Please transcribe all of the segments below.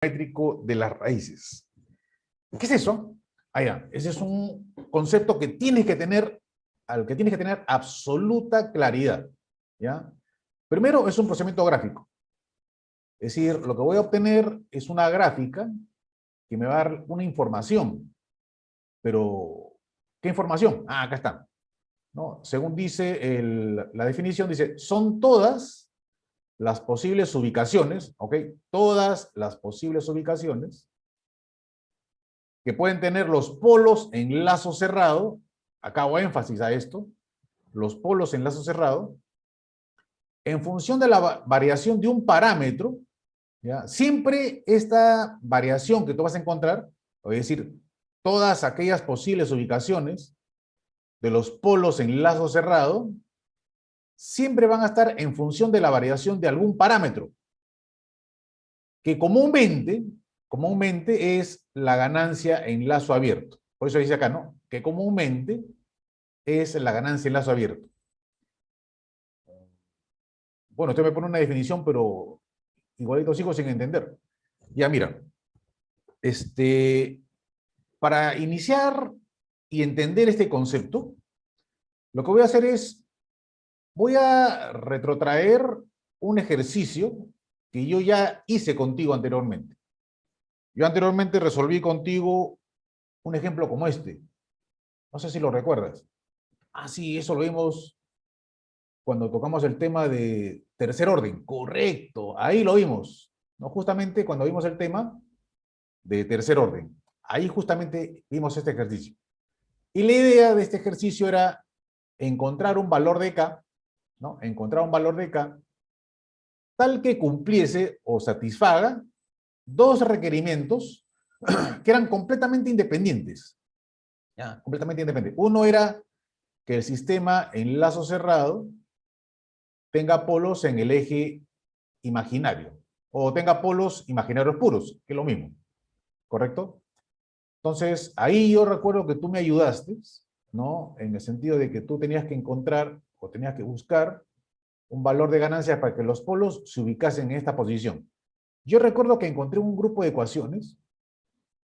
métrico de las raíces. ¿Qué es eso? Ese es un concepto que tienes que tener, al que tienes que tener absoluta claridad, ¿ya? Primero, es un procesamiento gráfico. Es decir, lo que voy a obtener es una gráfica que me va a dar una información. Pero, ¿qué información? Acá está, ¿no? Según dice la definición, dice, son todas las posibles ubicaciones, ¿ok? Todas las posibles ubicaciones que pueden tener los polos en lazo cerrado, acá hago énfasis a esto, los polos en lazo cerrado, en función de la variación de un parámetro, ¿ya? Siempre esta variación que tú vas a encontrar, es decir, todas aquellas posibles ubicaciones de los polos en lazo cerrado, siempre van a estar en función de la variación de algún parámetro, que comúnmente es la ganancia en lazo abierto. Por eso dice acá, ¿no? Que comúnmente es la ganancia en lazo abierto. Bueno, usted me pone una definición, pero igualito sigo sin entender. Ya, mira, para iniciar y entender este concepto, lo que voy a hacer es, voy a retrotraer un ejercicio que yo ya hice contigo anteriormente. Yo anteriormente resolví contigo un ejemplo como este. No sé si lo recuerdas. Sí, eso lo vimos cuando tocamos el tema de tercer orden. Correcto, ahí lo vimos. ¿No? Justamente cuando vimos el tema de tercer orden. Ahí justamente vimos este ejercicio. Y la idea de este ejercicio era encontrar un valor de K, ¿no? Encontrar un valor de K tal que cumpliese o satisfaga dos requerimientos que eran completamente independientes. ¿Ya? Completamente independientes. Uno era que el sistema en lazo cerrado tenga polos en el eje imaginario o tenga polos imaginarios puros, que es lo mismo. ¿Correcto? Entonces, ahí yo recuerdo que tú me ayudaste, ¿no? En el sentido de que tú tenías que encontrar o tenías que buscar un valor de ganancia para que los polos se ubicasen en esta posición. Yo recuerdo que encontré un grupo de ecuaciones,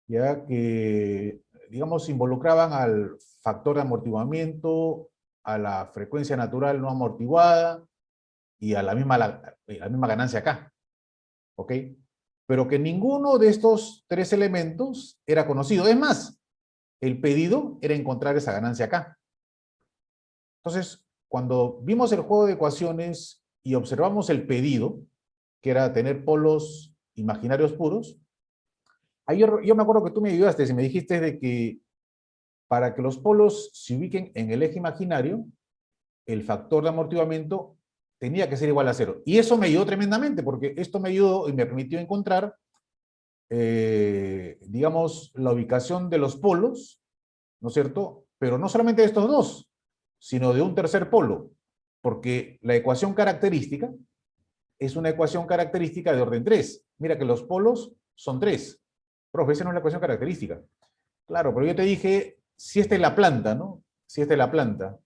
ya que, digamos, involucraban al factor de amortiguamiento, a la frecuencia natural no amortiguada y a la misma ganancia acá. ¿Ok? Pero que ninguno de estos tres elementos era conocido. Es más, el pedido era encontrar esa ganancia acá. Entonces, cuando vimos el juego de ecuaciones y observamos el pedido, que era tener polos imaginarios puros, ahí yo me acuerdo que tú me ayudaste y me dijiste de que para que los polos se ubiquen en el eje imaginario, el factor de amortiguamiento tenía que ser igual a cero. Y eso me ayudó tremendamente, porque esto me ayudó y me permitió encontrar, digamos, la ubicación de los polos, ¿no es cierto? Pero no solamente de estos dos, sino de un tercer polo, porque la ecuación característica es una ecuación característica de orden 3. Mira que los polos son 3. Profe, esa no es la ecuación característica. Claro, pero yo te dije, si esta es la planta, ¿no? Si esta es la planta,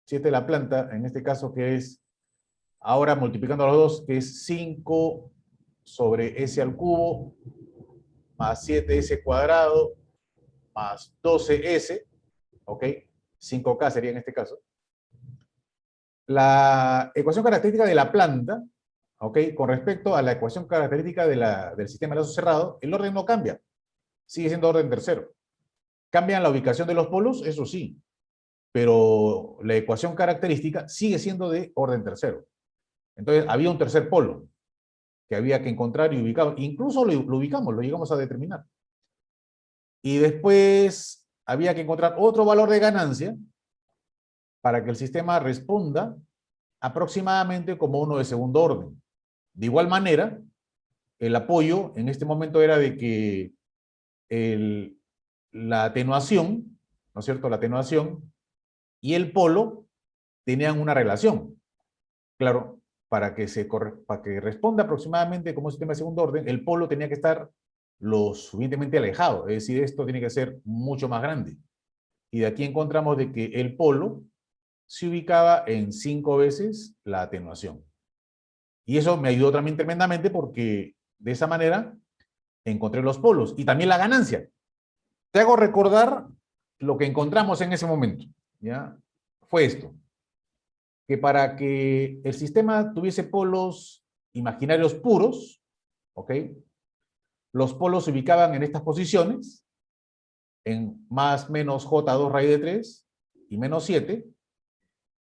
si esta es la planta, en este caso que es, ahora multiplicando los dos, que es 5 sobre s al cubo, más 7s cuadrado, más 12s, ¿ok? 5K sería en este caso. La ecuación característica de la planta, ¿ok? Con respecto a la ecuación característica del sistema de lazo cerrado, el orden no cambia. Sigue siendo orden tercero. ¿Cambian la ubicación de los polos? Eso sí. Pero la ecuación característica sigue siendo de orden tercero. Entonces, había un tercer polo que había que encontrar y ubicar. Incluso lo ubicamos, lo llegamos a determinar. Y después había que encontrar otro valor de ganancia para que el sistema responda aproximadamente como uno de segundo orden. De igual manera, el apoyo en este momento era de que la atenuación, ¿no es cierto? La atenuación y el polo tenían una relación. Claro, para que responda aproximadamente como un sistema de segundo orden, el polo tenía que estar lo suficientemente alejado, es decir, esto tiene que ser mucho más grande. Y de aquí encontramos de que el polo se ubicaba en 5 veces la atenuación. Y eso me ayudó también tremendamente porque de esa manera encontré los polos y también la ganancia. Te hago recordar lo que encontramos en ese momento, ¿ya? Fue esto, que para que el sistema tuviese polos imaginarios puros, ¿ok? Los polos se ubicaban en estas posiciones, en más menos J2 raíz de 3 y menos 7,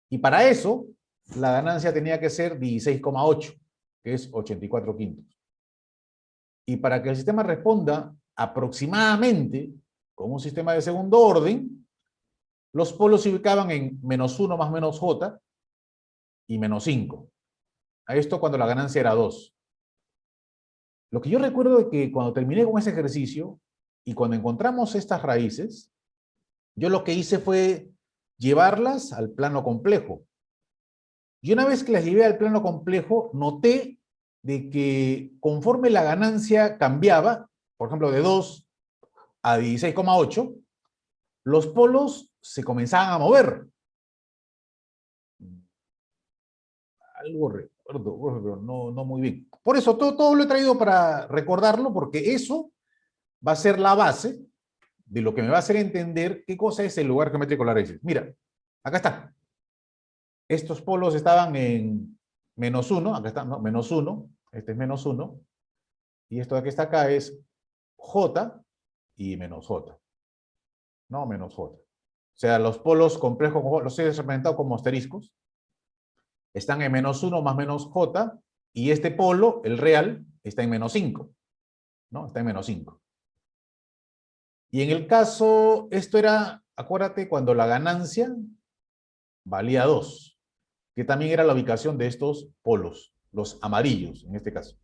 y para eso la ganancia tenía que ser 16,8, que es 84 quintos. Y para que el sistema responda aproximadamente con un sistema de segundo orden, los polos se ubicaban en menos 1 más menos J y menos 5. A esto cuando la ganancia era 2. Lo que yo recuerdo es que cuando terminé con ese ejercicio y cuando encontramos estas raíces, yo lo que hice fue llevarlas al plano complejo. Y una vez que las llevé al plano complejo, noté de que conforme la ganancia cambiaba, por ejemplo, de 2 a 16,8, los polos se comenzaban a mover. Algo recuerdo, pero no muy bien. Por eso todo lo he traído para recordarlo, porque eso va a ser la base de lo que me va a hacer entender qué cosa es el lugar geométrico de las raíces. Mira, acá está. Estos polos estaban en menos 1, acá está, ¿no? Menos 1, este es menos 1, y esto de aquí está acá es J y menos J, ¿no? Menos J. O sea, los polos complejos, los he representado como asteriscos, están en menos 1 más menos J, y este polo, el real, está en menos 5, ¿no? Está en menos 5. Y en el caso, esto era, acuérdate, cuando la ganancia valía 2, que también era la ubicación de estos polos, los amarillos, en este caso.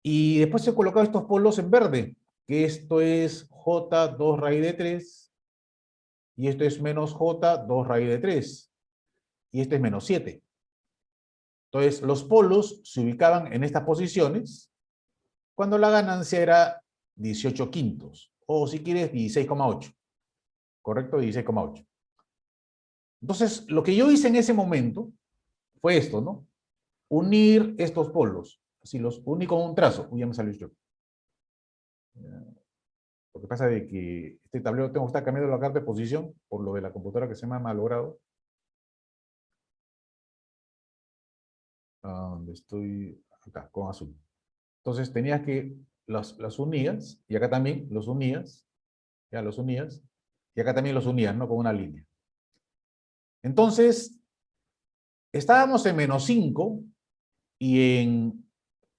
Y después he colocado estos polos en verde, que esto es J2 raíz de 3, y esto es menos J2 raíz de 3, y esto es menos 7. Entonces, los polos se ubicaban en estas posiciones cuando la ganancia era 18 quintos, o si quieres 16,8. ¿Correcto? 16,8. Entonces, lo que yo hice en ese momento fue esto, ¿no? Unir estos polos. Así los uní con un trazo. Uy, ya me salió esto. Lo que pasa es que este tablero tengo que estar cambiando la carta de posición por lo de la computadora que se me ha malogrado. Donde estoy acá, con azul. Entonces tenías que las unías, y acá también los unías, ya los unías, y acá también los unías, ¿no? Con una línea. Entonces, estábamos en menos 5 y en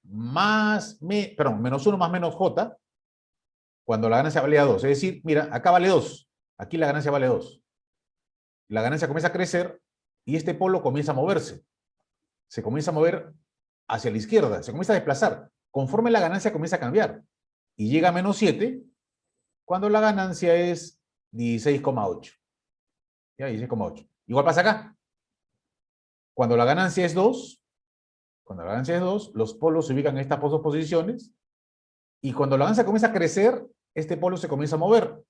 menos 1 más menos J, cuando la ganancia valía 2. Es decir, mira, acá vale 2, aquí la ganancia vale 2. La ganancia comienza a crecer y este polo comienza a moverse. Se comienza a mover hacia la izquierda, se comienza a desplazar, conforme la ganancia comienza a cambiar. Y llega a menos 7, cuando la ganancia es 16,8. ¿Ya? 16,8. Igual pasa acá. Cuando la ganancia es 2, los polos se ubican en estas dos posiciones, y cuando la ganancia comienza a crecer, este polo se comienza a mover.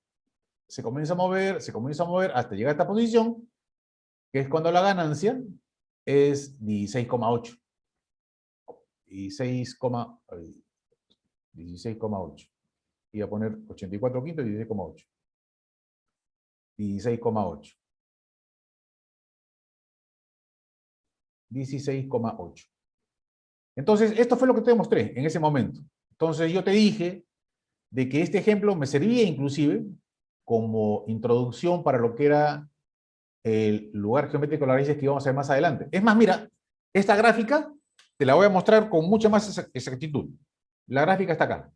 Se comienza a mover, se comienza a mover hasta llegar a esta posición, que es cuando la ganancia es 16,8. 16,8. Y a poner 84 quintos y 16,8. 16,8. 16,8. Entonces, esto fue lo que te demostré en ese momento. Entonces, yo te dije de que este ejemplo me servía inclusive como introducción para lo que era el lugar geométrico de las raíces que íbamos a ver más adelante. Es más, mira, esta gráfica te la voy a mostrar con mucha más exactitud. La gráfica está acá.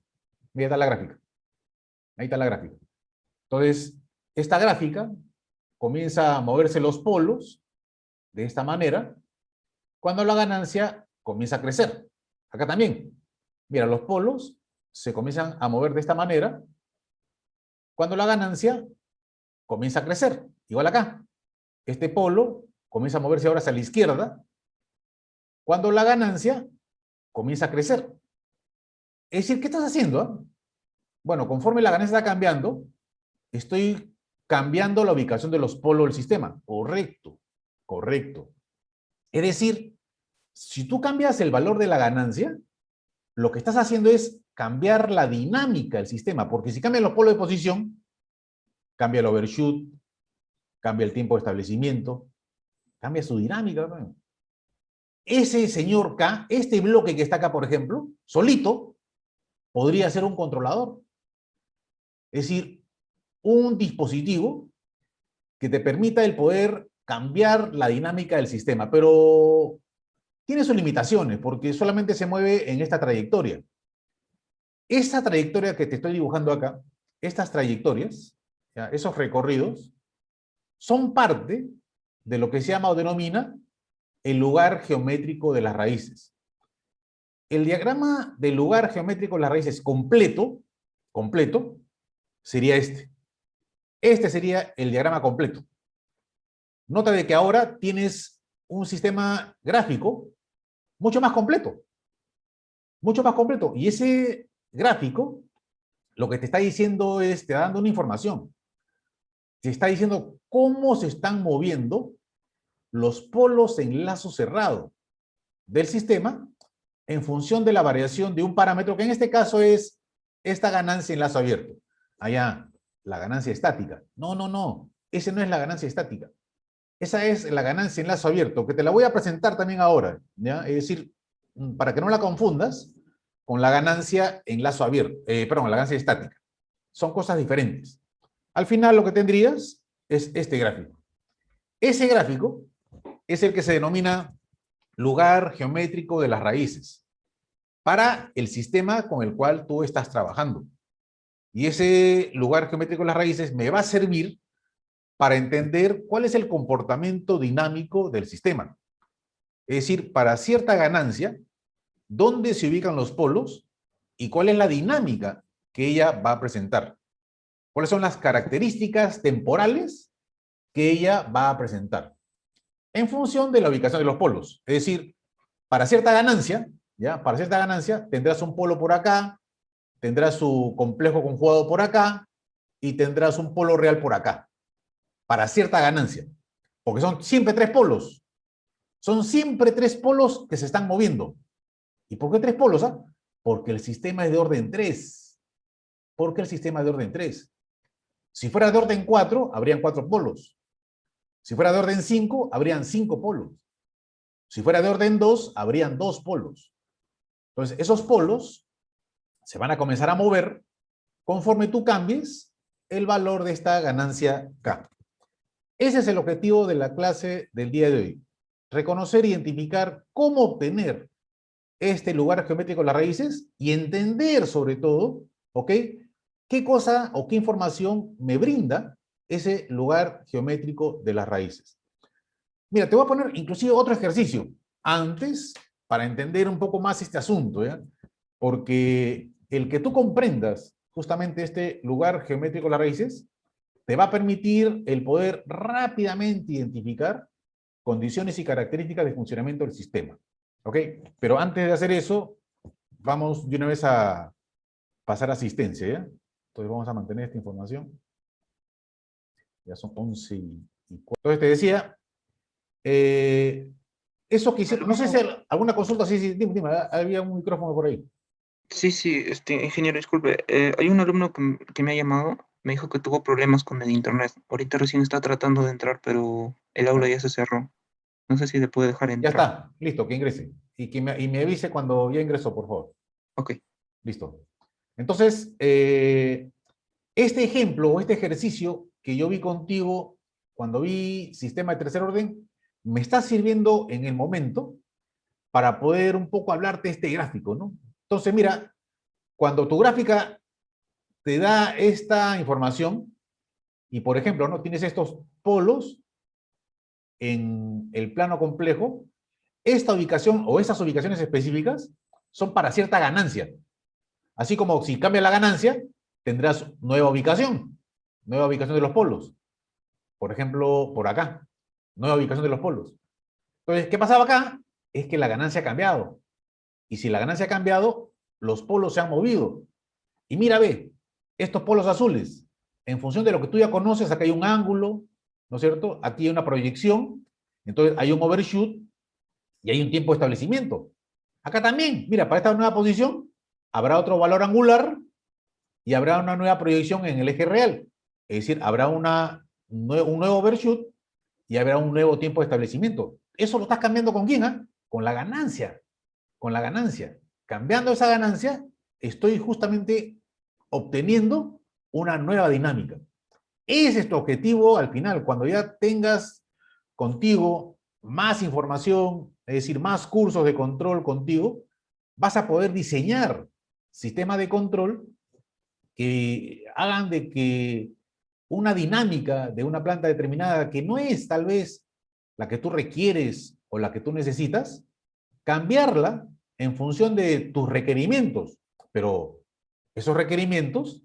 Mira, está la gráfica. Ahí está la gráfica. Entonces, esta gráfica comienza a moverse los polos de esta manera cuando la ganancia comienza a crecer. Acá también. Mira, los polos se comienzan a mover de esta manera cuando la ganancia comienza a crecer. Igual acá. Este polo comienza a moverse ahora hacia la izquierda cuando la ganancia comienza a crecer. Es decir, ¿qué estás haciendo? Bueno, conforme la ganancia está cambiando, estoy cambiando la ubicación de los polos del sistema. Correcto, correcto. Es decir, si tú cambias el valor de la ganancia, lo que estás haciendo es cambiar la dinámica del sistema, porque si cambian los polos de posición, cambia el overshoot, cambia el tiempo de establecimiento, cambia su dinámica, ¿no? Ese señor K, este bloque que está acá, por ejemplo, solito, podría ser un controlador. Es decir, un dispositivo que te permita el poder cambiar la dinámica del sistema, pero tiene sus limitaciones porque solamente se mueve en esta trayectoria. Esta trayectoria que te estoy dibujando acá, estas trayectorias, ¿ya? Esos recorridos, son parte de lo que se llama o denomina el lugar geométrico de las raíces. El diagrama del lugar geométrico de las raíces completo sería este. Este sería el diagrama completo. Nota de que ahora tienes un sistema gráfico mucho más completo. Mucho más completo. Y ese gráfico lo que te está diciendo es, te está dando una información. Te está diciendo cómo se están moviendo los polos en lazo cerrado del sistema en función de la variación de un parámetro, que en este caso es esta ganancia en lazo abierto. Allá, la ganancia estática. No, no, no. Esa no es la ganancia estática. Esa es la ganancia en lazo abierto, que te la voy a presentar también ahora, ¿ya? Es decir, para que no la confundas con la ganancia en lazo abierto, perdón, la ganancia estática. Son cosas diferentes. Al final lo que tendrías es este gráfico. Ese gráfico es el que se denomina lugar geométrico de las raíces para el sistema con el cual tú estás trabajando. Y ese lugar geométrico de las raíces me va a servir para entender cuál es el comportamiento dinámico del sistema. Es decir, para cierta ganancia, dónde se ubican los polos y cuál es la dinámica que ella va a presentar. ¿Cuáles son las características temporales que ella va a presentar? En función de la ubicación de los polos. Es decir, para cierta ganancia, ¿ya? Para cierta ganancia, tendrás un polo por acá, tendrás su complejo conjugado por acá, y tendrás un polo real por acá. Para cierta ganancia. Porque son siempre tres polos. Son siempre tres polos que se están moviendo. ¿Y por qué tres polos? Ah? Porque el sistema es de orden 3. Porque el sistema es de orden 3. Si fuera de orden 4, habrían 4 polos. Si fuera de orden 5, habrían 5 polos. Si fuera de orden 2, habrían 2 polos. Entonces, esos polos se van a comenzar a mover conforme tú cambies el valor de esta ganancia K. Ese es el objetivo de la clase del día de hoy. Reconocer e identificar cómo obtener este lugar geométrico de las raíces y entender sobre todo, ¿ok? ¿Qué cosa o qué información me brinda ese lugar geométrico de las raíces? Mira, te voy a poner inclusive otro ejercicio antes para entender un poco más este asunto, ¿ya? Porque el que tú comprendas justamente este lugar geométrico de las raíces te va a permitir el poder rápidamente identificar condiciones y características de funcionamiento del sistema. ¿Ok? Pero antes de hacer eso, vamos de una vez a pasar asistencia, ¿ya? Entonces vamos a mantener esta información. Ya son 11:04. Entonces te decía, eso que hicieron, no sé si alguna consulta, sí, dime, había un micrófono por ahí. Sí, sí, ingeniero, disculpe. Hay un alumno que me ha llamado, me dijo que tuvo problemas con el internet. Ahorita recién está tratando de entrar, pero el aula ya se cerró. No sé si le puede dejar Ya entrar. está, listo, que ingrese. Y me avise cuando ya ingresó, por favor. Ok. Listo. Entonces, este ejemplo o este ejercicio que yo vi contigo cuando vi sistema de tercer orden, me está sirviendo en el momento para poder un poco hablarte de este gráfico, ¿no? Entonces, mira, cuando tu gráfica te da esta información, y por ejemplo, ¿no? Tienes estos polos en el plano complejo, esta ubicación o estas ubicaciones específicas son para cierta ganancia. Así como si cambia la ganancia, tendrás nueva ubicación de los polos. Por ejemplo, por acá, nueva ubicación de los polos. Entonces, ¿qué pasaba acá? Es que la ganancia ha cambiado. Y si la ganancia ha cambiado, los polos se han movido. Y mira, ve, estos polos azules, en función de lo que tú ya conoces, acá hay un ángulo, ¿no es cierto? Aquí hay una proyección, entonces hay un overshoot y hay un tiempo de establecimiento. Acá también, mira, para esta nueva posición habrá otro valor angular y habrá una nueva proyección en el eje real. Es decir, habrá un nuevo overshoot y habrá un nuevo tiempo de establecimiento. Eso lo estás cambiando ¿con quién? ¿Ah? Con la ganancia. Con la ganancia. Cambiando esa ganancia, estoy justamente obteniendo una nueva dinámica. Ese es tu objetivo al final. Cuando ya tengas contigo más información, es decir, más cursos de control contigo, vas a poder diseñar sistemas de control que hagan de que una dinámica de una planta determinada que no es tal vez la que tú requieres o la que tú necesitas, cambiarla en función de tus requerimientos. Pero esos requerimientos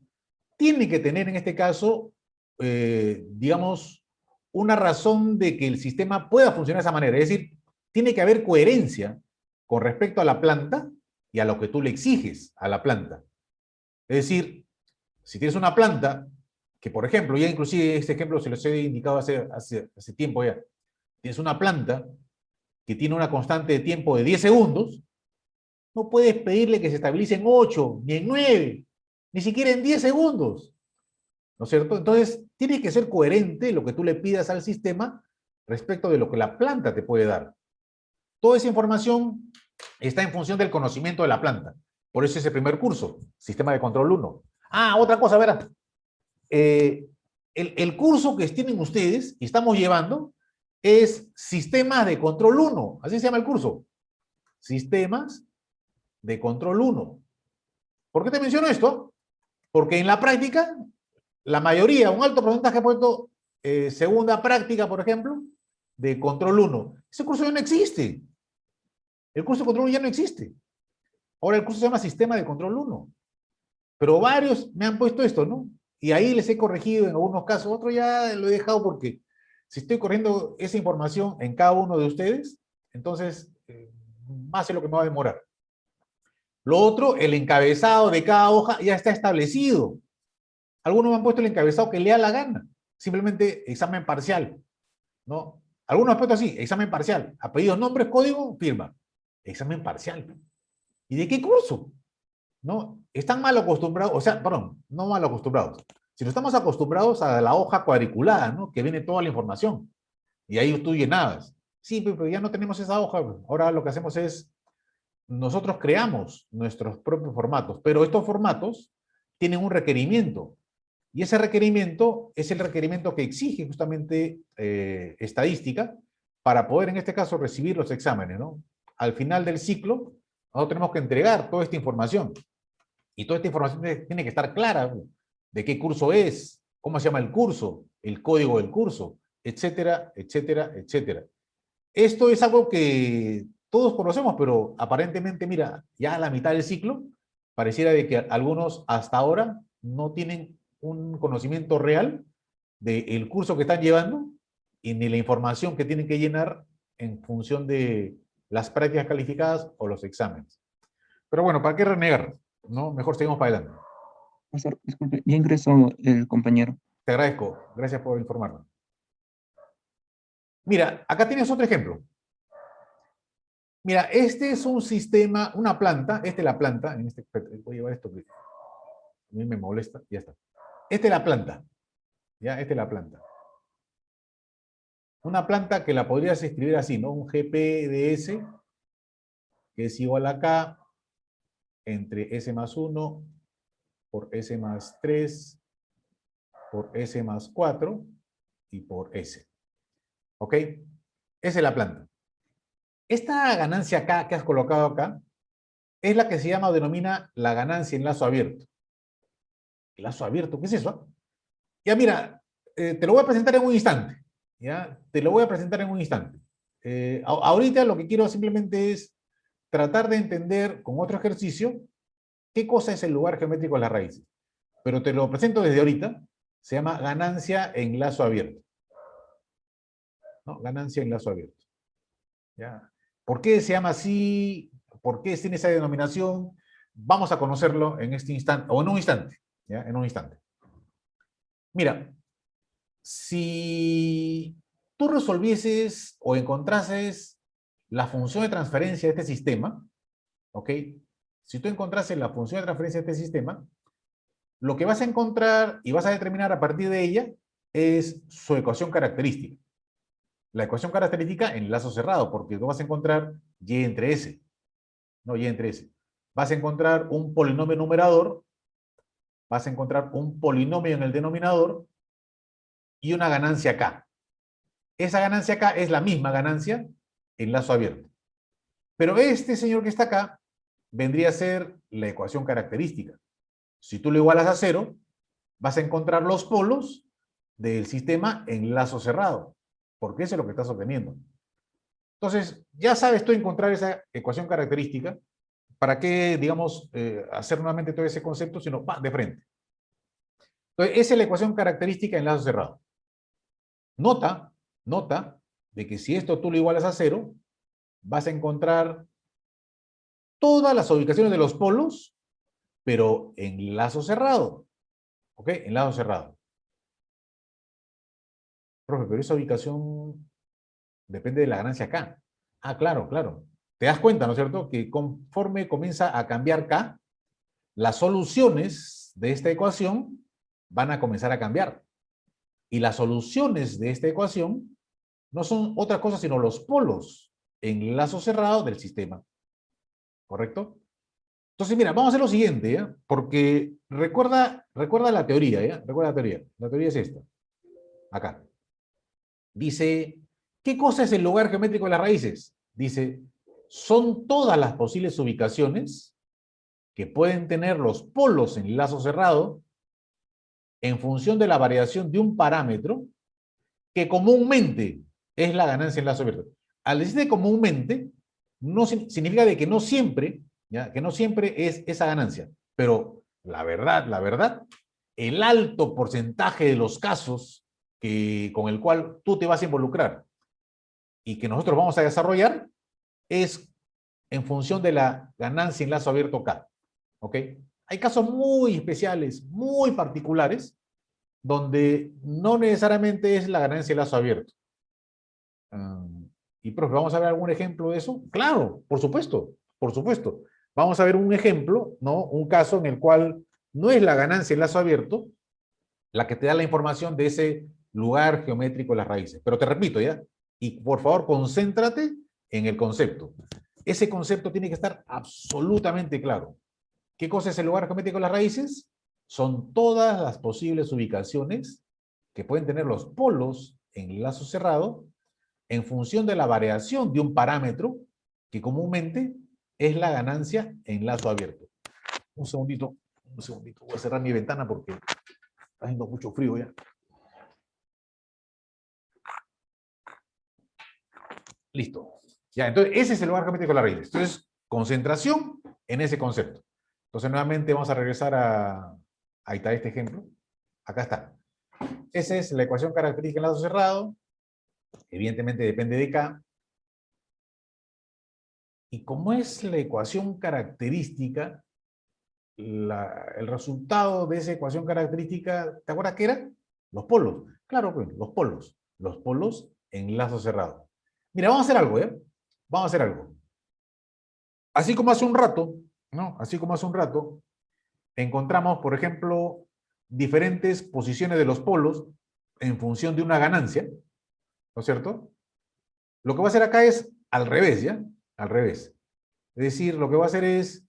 tienen que tener en este caso, digamos, una razón de que el sistema pueda funcionar de esa manera. Es decir, tiene que haber coherencia con respecto a la planta y a lo que tú le exiges a la planta. Es decir, si tienes una planta, que por ejemplo, ya inclusive este ejemplo se los he indicado hace tiempo ya, tienes una planta que tiene una constante de tiempo de 10 segundos, no puedes pedirle que se estabilice en 8, ni en 9, ni siquiera en 10 segundos, ¿no es cierto? Entonces, tiene que ser coherente lo que tú le pidas al sistema respecto de lo que la planta te puede dar. Toda esa información está en función del conocimiento de la planta. Por eso ese primer curso, Sistema de Control 1. Ah, otra cosa, verá. El curso que tienen ustedes y estamos llevando es Sistemas de Control 1. Así se llama el curso. Sistemas de Control 1. ¿Por qué te menciono esto? Porque en la práctica, la mayoría, un alto porcentaje ha puesto segunda práctica, por ejemplo, de Control 1. Ese curso ya no existe. El curso de Control 1 ya no existe. Ahora el curso se llama Sistema de Control 1. Pero varios me han puesto esto, ¿no? Y ahí les he corregido en algunos casos, otros ya lo he dejado porque si estoy corriendo esa información en cada uno de ustedes, entonces más es lo que me va a demorar. Lo otro, el encabezado de cada hoja ya está establecido. Algunos me han puesto el encabezado que le da la gana, simplemente examen parcial, ¿no? Algunos han puesto así, examen parcial, apellidos, nombres, código, firma, examen parcial. ¿Y de qué curso? ¿No? Están mal acostumbrados, o sea, perdón, no mal acostumbrados, sino estamos acostumbrados a la hoja cuadriculada, ¿no? Que viene toda la información. Y ahí tú llenabas. Sí, pero ya no tenemos esa hoja. Ahora lo que hacemos es, nosotros creamos nuestros propios formatos, pero estos formatos tienen un requerimiento. Y ese requerimiento es el requerimiento que exige justamente estadística para poder, en este caso, recibir los exámenes, ¿no? Al final del ciclo, nosotros tenemos que entregar toda esta información. Y toda esta información tiene que estar clara de qué curso es, cómo se llama el curso, el código del curso, etcétera, etcétera, etcétera. Esto es algo que todos conocemos, pero aparentemente, mira, ya a la mitad del ciclo, pareciera de que algunos hasta ahora no tienen un conocimiento real del curso que están llevando y ni la información que tienen que llenar en función de las prácticas calificadas o los exámenes. Pero bueno, ¿para qué renegar? ¿No? Mejor seguimos para adelante. Profesor, disculpe, ya ingresó el compañero. Te agradezco. Gracias por informarme. Mira, acá tienes otro ejemplo. Mira, este es un sistema, una planta, esta es la planta, voy a llevar esto que a mí me molesta, ya está. Esta es la planta, ya, esta es la planta. Una planta que la podrías escribir así, ¿no? Un GPDS, que es igual a K, entre S más 1, por S más 3, por S más 4, y por S. ¿Ok? Esa es la planta. Esta ganancia acá, que has colocado acá, es la que se llama o denomina la ganancia en lazo abierto. ¿Lazo abierto? ¿Qué es eso? Ya mira, te lo voy a presentar en un instante. ¿Ya? Te lo voy a presentar en un instante. Ahorita lo que quiero simplemente es tratar de entender con otro ejercicio qué cosa es el lugar geométrico de las raíces. Pero te lo presento desde ahorita. Se llama ganancia en lazo abierto. ¿No? Ganancia en lazo abierto. ¿Ya? ¿Por qué se llama así? ¿Por qué tiene esa denominación? Vamos a conocerlo en este instante, o en un instante. ¿Ya? En un instante. Mira, si tú resolvieses o encontrases la función de transferencia de este sistema, ¿ok? si tú encontrases la función de transferencia de este sistema, lo que vas a encontrar y vas a determinar a partir de ella es su ecuación característica. La ecuación característica en lazo cerrado, porque tú vas a encontrar y entre s, no y entre s. Vas a encontrar un polinomio numerador, vas a encontrar un polinomio en el denominador y una ganancia k. Esa ganancia k es la misma ganancia en lazo abierto. Pero este señor que está acá vendría a ser la ecuación característica. Si tú lo igualas a 0, vas a encontrar los polos del sistema en lazo cerrado, porque eso es lo que estás obteniendo. Entonces, ya sabes tú encontrar esa ecuación característica. ¿Para qué, digamos, hacer nuevamente todo ese concepto, sino de frente? Entonces, esa es la ecuación característica en lazo cerrado. Nota de que si esto tú lo igualas a 0, vas a encontrar todas las ubicaciones de los polos, pero en lazo cerrado. ¿Ok? En lazo cerrado. Profe, pero esa ubicación depende de la ganancia K. Ah, claro, claro. Te das cuenta, ¿no es cierto? Que conforme comienza a cambiar K, las soluciones de esta ecuación van a comenzar a cambiar. Y las soluciones de esta ecuación no son otra cosa sino los polos en lazo cerrado del sistema. ¿Correcto? Entonces, mira, vamos a hacer lo siguiente, ¿ya? Porque recuerda la teoría, ¿ya? Recuerda la teoría. La teoría es esta. Acá. Dice, ¿qué cosa es el lugar geométrico de las raíces? Dice, son todas las posibles ubicaciones que pueden tener los polos en lazo cerrado en función de la variación de un parámetro que comúnmente es la ganancia en lazo abierto. Al decir de comúnmente, no significa de que no siempre, ¿ya? Que no siempre es esa ganancia. Pero la verdad, el alto porcentaje de los casos con el cual tú te vas a involucrar y que nosotros vamos a desarrollar es en función de la ganancia en lazo abierto K. ¿Ok? Hay casos muy especiales, muy particulares, donde no necesariamente es la ganancia en lazo abierto. Y, profe, ¿vamos a ver algún ejemplo de eso? Claro, por supuesto, por supuesto. Vamos a ver un ejemplo, ¿no? Un caso en el cual no es la ganancia en lazo abierto la que te da la información de ese lugar geométrico de las raíces. Pero te repito, ¿ya? Y por favor, concéntrate en el concepto. Ese concepto tiene que estar absolutamente claro. ¿Qué cosa es el lugar geométrico de las raíces? Son todas las posibles ubicaciones que pueden tener los polos en lazo cerrado en función de la variación de un parámetro que comúnmente es la ganancia en lazo abierto. Un segundito, voy a cerrar mi ventana porque está haciendo mucho frío ya. Listo. Ya, entonces ese es el lugar geométrico de la raíz. Entonces, concentración en ese concepto. Entonces, nuevamente vamos a regresar ahí está este ejemplo. Acá está. Esa es la ecuación característica en lazo cerrado. Evidentemente depende de K. Y como es la ecuación característica, el resultado de esa ecuación característica, ¿te acuerdas qué era? Los polos. Claro, pues, los polos. Los polos en lazo cerrado. Mira, vamos a hacer algo, ¿eh? Vamos a hacer algo. Así como hace un rato, ¿no? Así como hace un rato, encontramos, por ejemplo, diferentes posiciones de los polos en función de una ganancia, ¿no es cierto? Lo que voy a hacer acá es al revés, ¿ya? Al revés. Es decir, lo que voy a hacer es,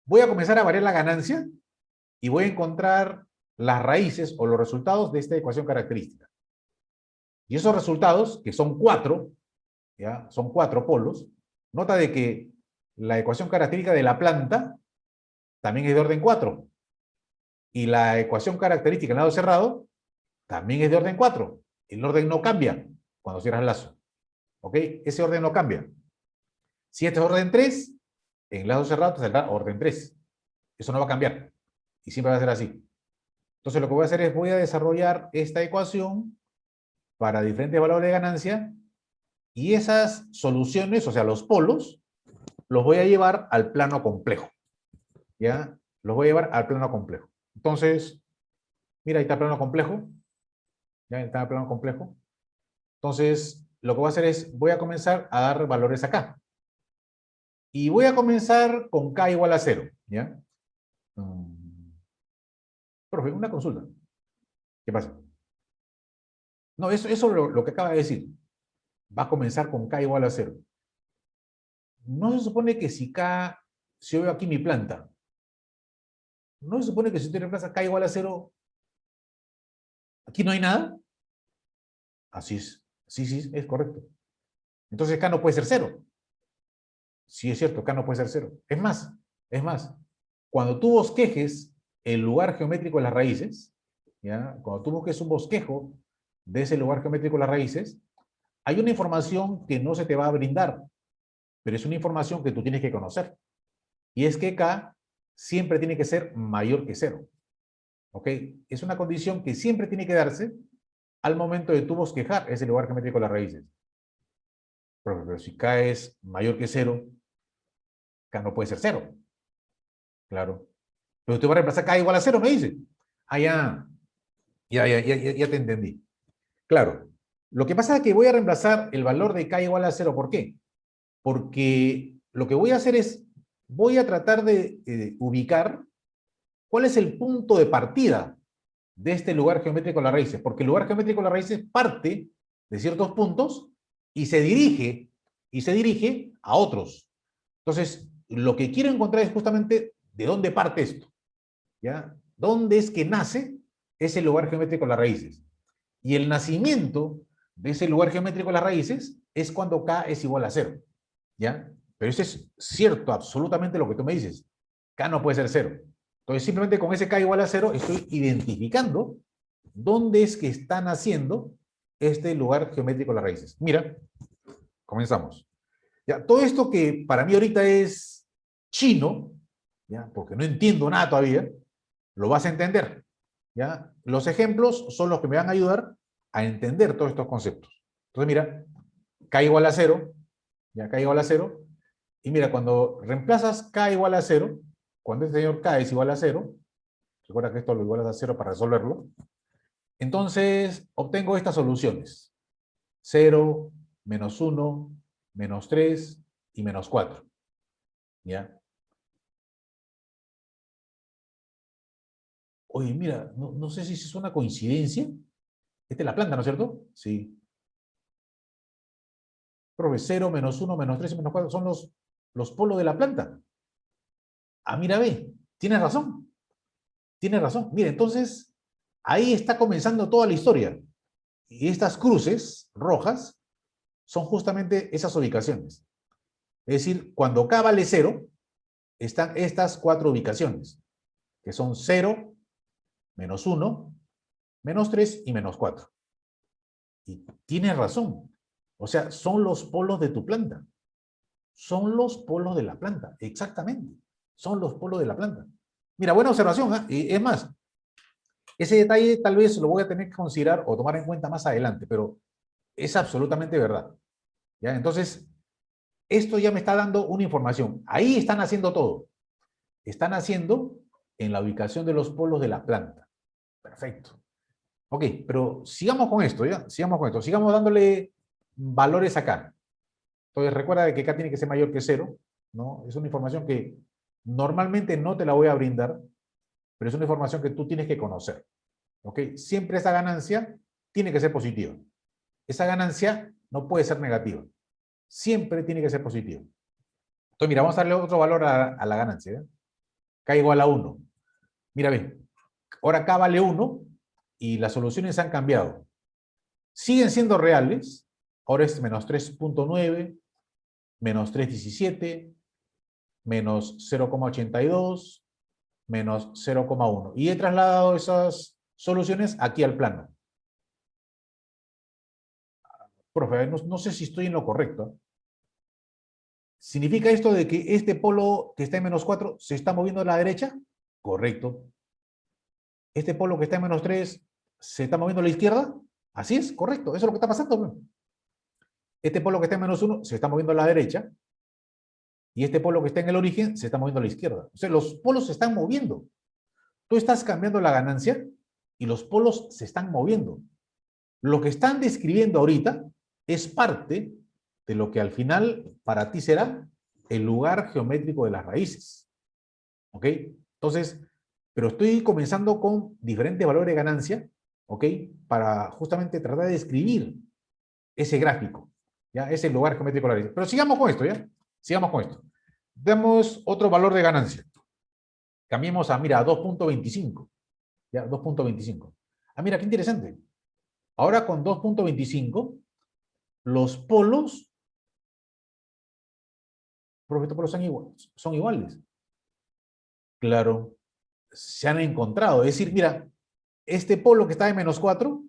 voy a comenzar a variar la ganancia y voy a encontrar las raíces o los resultados de esta ecuación característica. Y esos resultados, que son 4, ¿ya? Son 4 polos, nota de que la ecuación característica de la planta también es de orden 4. Y la ecuación característica en lado cerrado también es de orden 4. El orden no cambia cuando cierras el lazo. ¿Ok? Ese orden no cambia. Si este es orden 3, en lazo cerrado te saldrá orden 3. Eso no va a cambiar. Y siempre va a ser así. Entonces lo que voy a hacer es, voy a desarrollar esta ecuación para diferentes valores de ganancia y esas soluciones, o sea, los polos, los voy a llevar al plano complejo. ¿Ya? Los voy a llevar al plano complejo. Entonces, mira, ahí está el plano complejo. Ya ahí está el plano complejo. Entonces, lo que voy a hacer es, voy a comenzar a dar valores acá. Y voy a comenzar con K igual a 0, ¿ya? Profe, una consulta. ¿Qué pasa? No, eso es lo que acaba de decir. Va a comenzar con K igual a 0. No se supone que si yo veo aquí mi planta, no se supone que si usted reemplaza K igual a 0, aquí no hay nada. Así es. Sí, sí, es correcto. Entonces K no puede ser 0. Sí, es cierto, K no puede ser 0. Es más, cuando tú bosquejes el lugar geométrico de las raíces, ¿ya? Cuando tú busques un bosquejo de ese lugar geométrico de las raíces, hay una información que no se te va a brindar, pero es una información que tú tienes que conocer. Y es que K siempre tiene que ser mayor que 0. ¿Ok? Es una condición que siempre tiene que darse al momento de tú bosquejar ese lugar geométrico de las raíces. Pero si K es mayor que 0, K no puede ser 0. Claro. Pero usted va a reemplazar K igual a 0, me dice. Ah, ya te entendí. Claro. Lo que pasa es que voy a reemplazar el valor de K igual a 0. ¿Por qué? Porque lo que voy a hacer es, voy a tratar de ubicar cuál es el punto de partida de este lugar geométrico de las raíces. Porque el lugar geométrico de las raíces parte de ciertos puntos y se dirige a otros. Entonces, lo que quiero encontrar es justamente de dónde parte esto. ¿Ya? ¿Dónde es que nace ese lugar geométrico de las raíces? Y el nacimiento de ese lugar geométrico de las raíces es cuando K es igual a 0. ¿Ya? Pero eso es cierto, absolutamente lo que tú me dices. K no puede ser 0. Entonces, simplemente con ese K igual a 0 estoy identificando dónde es que está naciendo este lugar geométrico de las raíces. Mira, comenzamos. Ya, todo esto que para mí ahorita es chino, ¿ya? Porque no entiendo nada todavía, lo vas a entender. ¿Ya? Los ejemplos son los que me van a ayudar a entender todos estos conceptos. Entonces, mira, K igual a 0, ya K igual a 0, y mira, cuando reemplazas K igual a 0, cuando este señor K es igual a 0, recuerda que esto lo igualas a 0 para resolverlo, entonces obtengo estas soluciones. 0, menos 1, menos 3 y menos 4. ¿Ya? Oye, mira, no sé si es una coincidencia. Esta es la planta, ¿no es cierto? Sí. Profe, 0, menos 1, menos 3 y menos 4 son los polos de la planta. Ah, mira, ve, tienes razón. Tienes razón. Mira, entonces, ahí está comenzando toda la historia. Y estas cruces rojas son justamente esas ubicaciones. Es decir, cuando K vale 0, están estas 4 ubicaciones, que son 0, menos 1, menos 3 y menos 4. Y tienes razón. O sea, son los polos de tu planta. Son los polos de la planta, exactamente. Son los polos de la planta. Mira, buena observación, ¿eh? Y es más, ese detalle tal vez lo voy a tener que considerar o tomar en cuenta más adelante, pero es absolutamente verdad. ¿Ya? Entonces, esto ya me está dando una información. Ahí están haciendo todo. Están haciendo en la ubicación de los polos de la planta. Perfecto. Ok, pero sigamos con esto, ¿ya? Sigamos con esto. Sigamos dándole valores acá. Entonces, recuerda de que K tiene que ser mayor que 0, ¿no? Es una información que normalmente no te la voy a brindar, pero es una información que tú tienes que conocer. ¿Ok? Siempre esa ganancia tiene que ser positiva. Esa ganancia no puede ser negativa. Siempre tiene que ser positiva. Entonces, mira, vamos a darle otro valor a la ganancia. ¿Eh? K igual a 1. Mira, ve. Ahora K vale 1 y las soluciones han cambiado. Siguen siendo reales. Ahora es menos 3.9, menos 3.17, menos 0,82, menos 0,1. Y he trasladado esas soluciones aquí al plano. Profe, no sé si estoy en lo correcto. ¿Significa esto de que este polo que está en menos 4 se está moviendo a la derecha? Correcto. ¿Este polo que está en menos 3 se está moviendo a la izquierda? Así es, correcto. Eso es lo que está pasando. Este polo que está en menos 1 se está moviendo a la derecha y este polo que está en el origen se está moviendo a la izquierda. O sea, los polos se están moviendo. Tú estás cambiando la ganancia y los polos se están moviendo. Lo que están describiendo ahorita es parte de lo que al final para ti será el lugar geométrico de las raíces. ¿Ok? Entonces, pero estoy comenzando con diferentes valores de ganancia, ¿ok? Para justamente tratar de describir ese gráfico, ¿ya? Ese lugar geométrico de la raíz. Pero sigamos con esto, ¿ya? Sigamos con esto. Demos otro valor de ganancia. Cambiemos a, mira, a 2.25. ¿Ya? 2.25. Ah, mira, qué interesante. Ahora con 2.25, los polos, profe, estos polos son iguales. Claro, se han encontrado. Es decir, mira, este polo que está en -4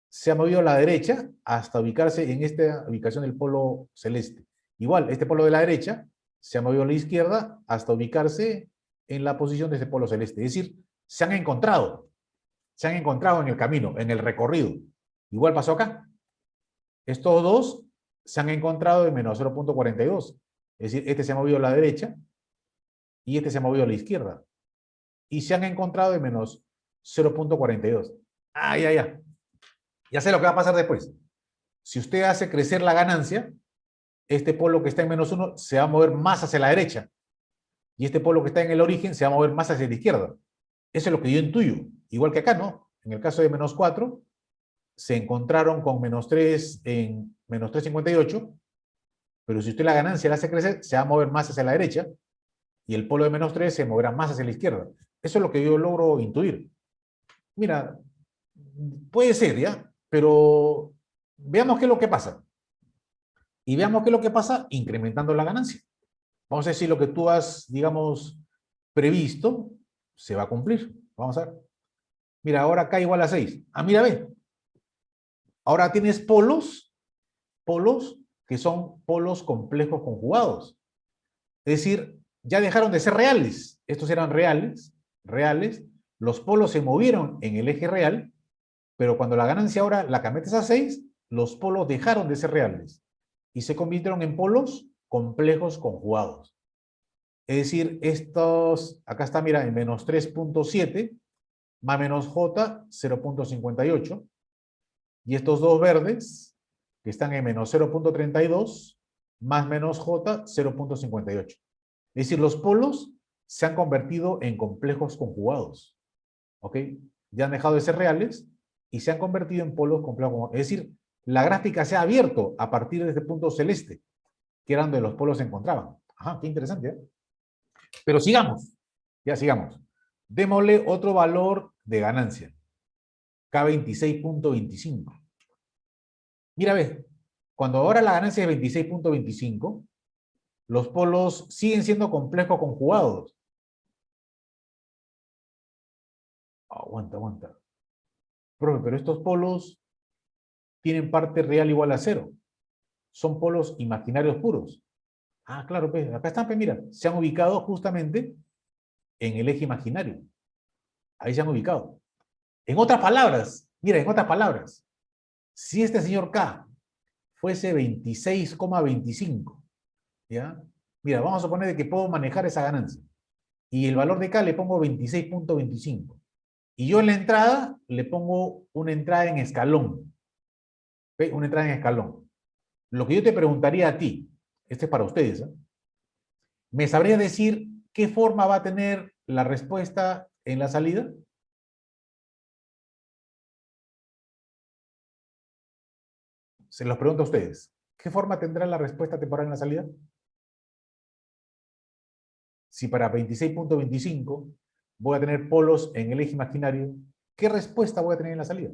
se ha movido a la derecha hasta ubicarse en esta ubicación del polo celeste. Igual, este polo de la derecha se ha movido a la izquierda hasta ubicarse en la posición de ese polo celeste. Es decir, se han encontrado en el camino, en el recorrido. Igual pasó acá. Estos dos se han encontrado en -0.42. Es decir, este se ha movido a la derecha y este se ha movido a la izquierda. Y se han encontrado en -0.42. Ah, ya, ya. Ya sé lo que va a pasar después. Si usted hace crecer la ganancia, este polo que está en -1 se va a mover más hacia la derecha. Y este polo que está en el origen se va a mover más hacia la izquierda. Eso es lo que yo intuyo. Igual que acá, ¿no? En el caso de -4, se encontraron con -3 en -3.58, pero si usted la ganancia la hace crecer, se va a mover más hacia la derecha, y el polo de -3 se moverá más hacia la izquierda. Eso es lo que yo logro intuir. Mira, puede ser, ¿ya? Pero veamos qué es lo que pasa. Y veamos qué es lo que pasa incrementando la ganancia. Vamos a ver si lo que tú has, digamos, previsto se va a cumplir. Vamos a ver. Mira, ahora K igual a 6. Ah, mira, ve. Ahora tienes polos que son polos complejos conjugados. Es decir, ya dejaron de ser reales. Estos eran reales. Los polos se movieron en el eje real, pero cuando la ganancia ahora la cambiaste a 6, los polos dejaron de ser reales y se convirtieron en polos complejos conjugados. Es decir, estos, acá está, mira, en -3.7, más menos J, 0.58, y estos dos verdes, que están en -0.32, más menos J, 0.58. Es decir, los polos se han convertido en complejos conjugados, ¿ok? Ya han dejado de ser reales y se han convertido en polos complejos conjugados. Es decir, la gráfica se ha abierto a partir de este punto celeste, que era donde los polos se encontraban. Ajá, qué interesante, ¿eh? Pero sigamos, ya sigamos. Démosle otro valor de ganancia. K26.25. Mira, ve, cuando ahora la ganancia es 26.25, los polos siguen siendo complejos conjugados. Aguanta, aguanta. Profe, pero estos polos tienen parte real igual a 0. Son polos imaginarios puros. Ah, claro, pues, acá están, pues, mira, se han ubicado justamente en el eje imaginario. Ahí se han ubicado. En otras palabras, mira, en otras palabras, si este señor K fuese 26,25, ¿ya? Mira, vamos a suponer de que puedo manejar esa ganancia. Y el valor de K le pongo 26.25. Y yo en la entrada le pongo una entrada en escalón. ¿Ve? Una entrada en escalón. Lo que yo te preguntaría a ti, este es para ustedes, ¿eh? ¿Me sabrías decir qué forma va a tener la respuesta en la salida? Se los pregunto a ustedes. ¿Qué forma tendrá la respuesta temporal en la salida? Si para 26.25 voy a tener polos en el eje imaginario, ¿qué respuesta voy a tener en la salida?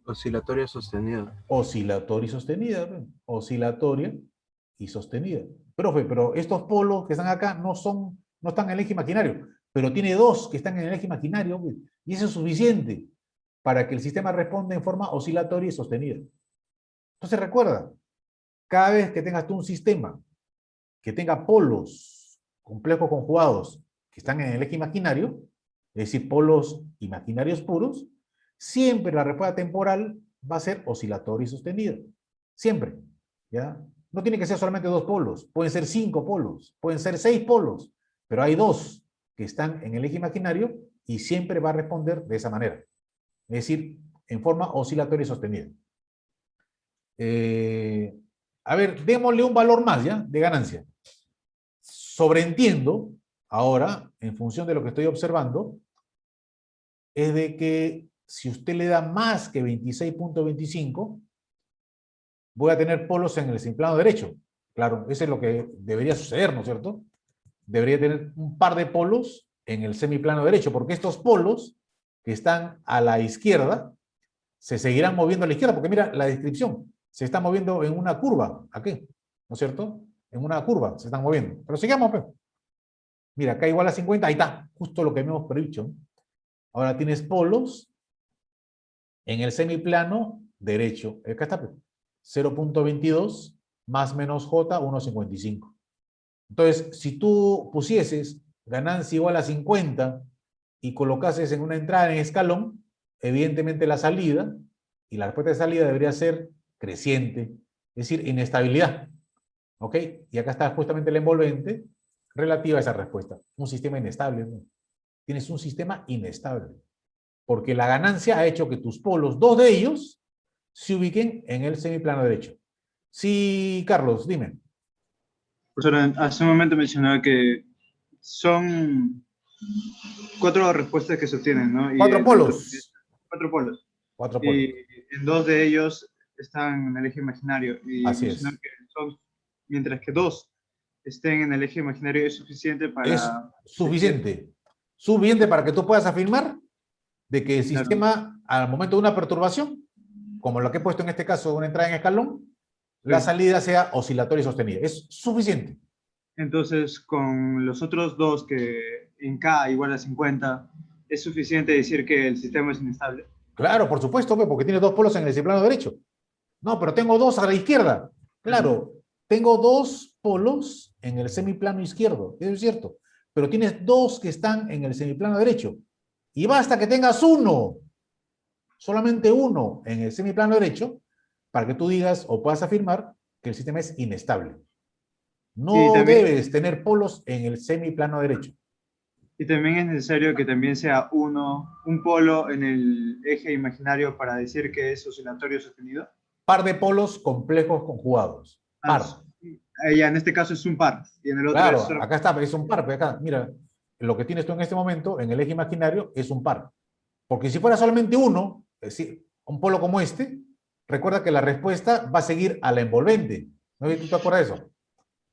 Oscilatoria sostenida. Oscilatoria y sostenida. ¿No? Oscilatoria y sostenida. Profe, pero estos polos que están acá no están en el eje imaginario, pero tiene dos que están en el eje imaginario, y eso es suficiente para que el sistema responda en forma oscilatoria y sostenida. Entonces recuerda, cada vez que tengas tú un sistema que tenga polos complejos conjugados que están en el eje imaginario, es decir, polos imaginarios puros, siempre la respuesta temporal va a ser oscilatoria y sostenida. Siempre. ¿Ya? No tiene que ser solamente dos polos, pueden ser 5 polos, pueden ser 6 polos, pero hay dos que están en el eje imaginario y siempre va a responder de esa manera. Es decir, en forma oscilatoria y sostenida. A ver, démosle un valor más, ¿ya? De ganancia. sobreentiendo, ahora, en función de lo que estoy observando, es de que si usted le da más que 26.25, voy a tener polos en el semiplano derecho. Claro, eso es lo que debería suceder, ¿no es cierto? Debería tener un par de polos en el semiplano derecho, porque estos polos que están a la izquierda se seguirán moviendo a la izquierda, porque mira la descripción, se está moviendo en una curva, aquí, ¿no es cierto? En una curva se están moviendo. Pero sigamos, pues. Mira, acá igual a 50, ahí está, justo lo que hemos predicho. Ahora tienes polos en el semiplano derecho. Acá está, pues. 0.22 más menos J, 1.55. Entonces, si tú pusieses ganancia igual a 50 y colocases en una entrada en escalón, evidentemente la salida, y la respuesta de salida debería ser creciente, es decir, inestabilidad. ¿Ok? Y acá está justamente el envolvente relativa a esa respuesta. Un sistema inestable, ¿no? Tienes un sistema inestable. Porque la ganancia ha hecho que tus polos, dos de ellos, se ubiquen en el semiplano derecho. Sí, Carlos, dime. Profesor, hace un momento mencionaba que son 4 respuestas que se obtienen, ¿no? Y Cuatro dentro polos. de 4 polos. Cuatro polos. Y en 2 de ellos están en el eje imaginario. Y Así mencionó es. que son, mientras que 2 estén en el eje imaginario es suficiente para... Es suficiente. Suficiente para que tú puedas afirmar de que el Claro. sistema, al momento de una perturbación, como lo que he puesto en este caso, una entrada en escalón, la Sí. salida sea oscilatoria y sostenida. Es suficiente. Entonces, con los otros 2 que en K igual a 50, ¿es suficiente decir que el sistema es inestable? Claro, por supuesto, porque tienes dos polos en el semiplano derecho. No, pero tengo dos a la izquierda. Claro, tengo dos polos en el semiplano izquierdo, eso es cierto. Pero tienes dos que están en el semiplano derecho. Y basta que tengas uno, solamente uno en el semiplano derecho, para que tú digas o puedas afirmar que el sistema es inestable. Y No también, debes tener polos en el semiplano derecho. y también es necesario que también sea un polo en el eje imaginario para decir que es oscilatorio sostenido. Par de polos complejos conjugados. Par. Ya, en este caso es un par, y en el otro Claro, es solo... acá está, es un par. Pero acá, mira, lo que tienes tú en este momento en el eje imaginario es un par. Porque si fuera solamente uno, es decir, un polo como este, recuerda que la respuesta va a seguir a la envolvente. ¿No? ¿Tú te acuerdas de eso?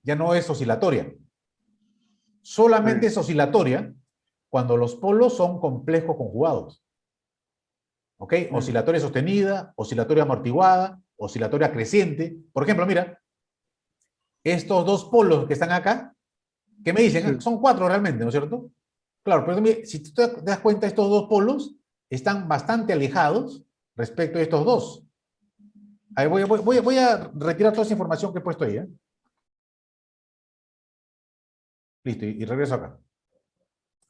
Ya no es oscilatoria. Solamente es oscilatoria cuando los polos son complejos conjugados. ¿Ok? Oscilatoria sostenida, oscilatoria amortiguada, oscilatoria creciente. Por ejemplo, mira, estos dos polos que están acá, ¿qué me dicen? Sí. Son cuatro realmente, ¿no es cierto? Claro, pero si tú te das cuenta, estos dos polos están bastante alejados respecto a estos dos. Ahí voy a retirar toda esa información que he puesto ahí. Listo, y regreso acá.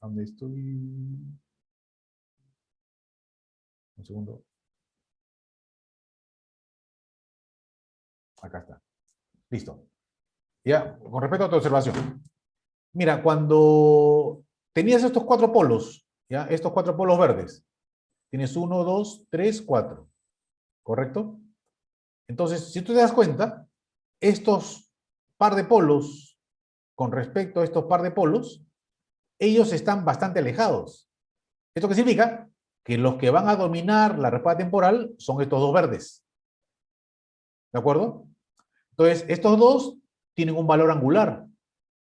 ¿Dónde estoy? Un segundo. Acá está. Listo. Ya, con respecto a tu observación. Mira, cuando tenías estos cuatro polos, ¿ya? Estos cuatro polos verdes, tienes 1, 2, 3, 4. ¿Correcto? Entonces, si tú te das cuenta, estos par de polos, con respecto a estos par de polos, ellos están bastante alejados. ¿Esto qué significa? Que los que van a dominar la respuesta temporal son estos dos verdes. ¿De acuerdo? Entonces, estos dos tienen un valor angular,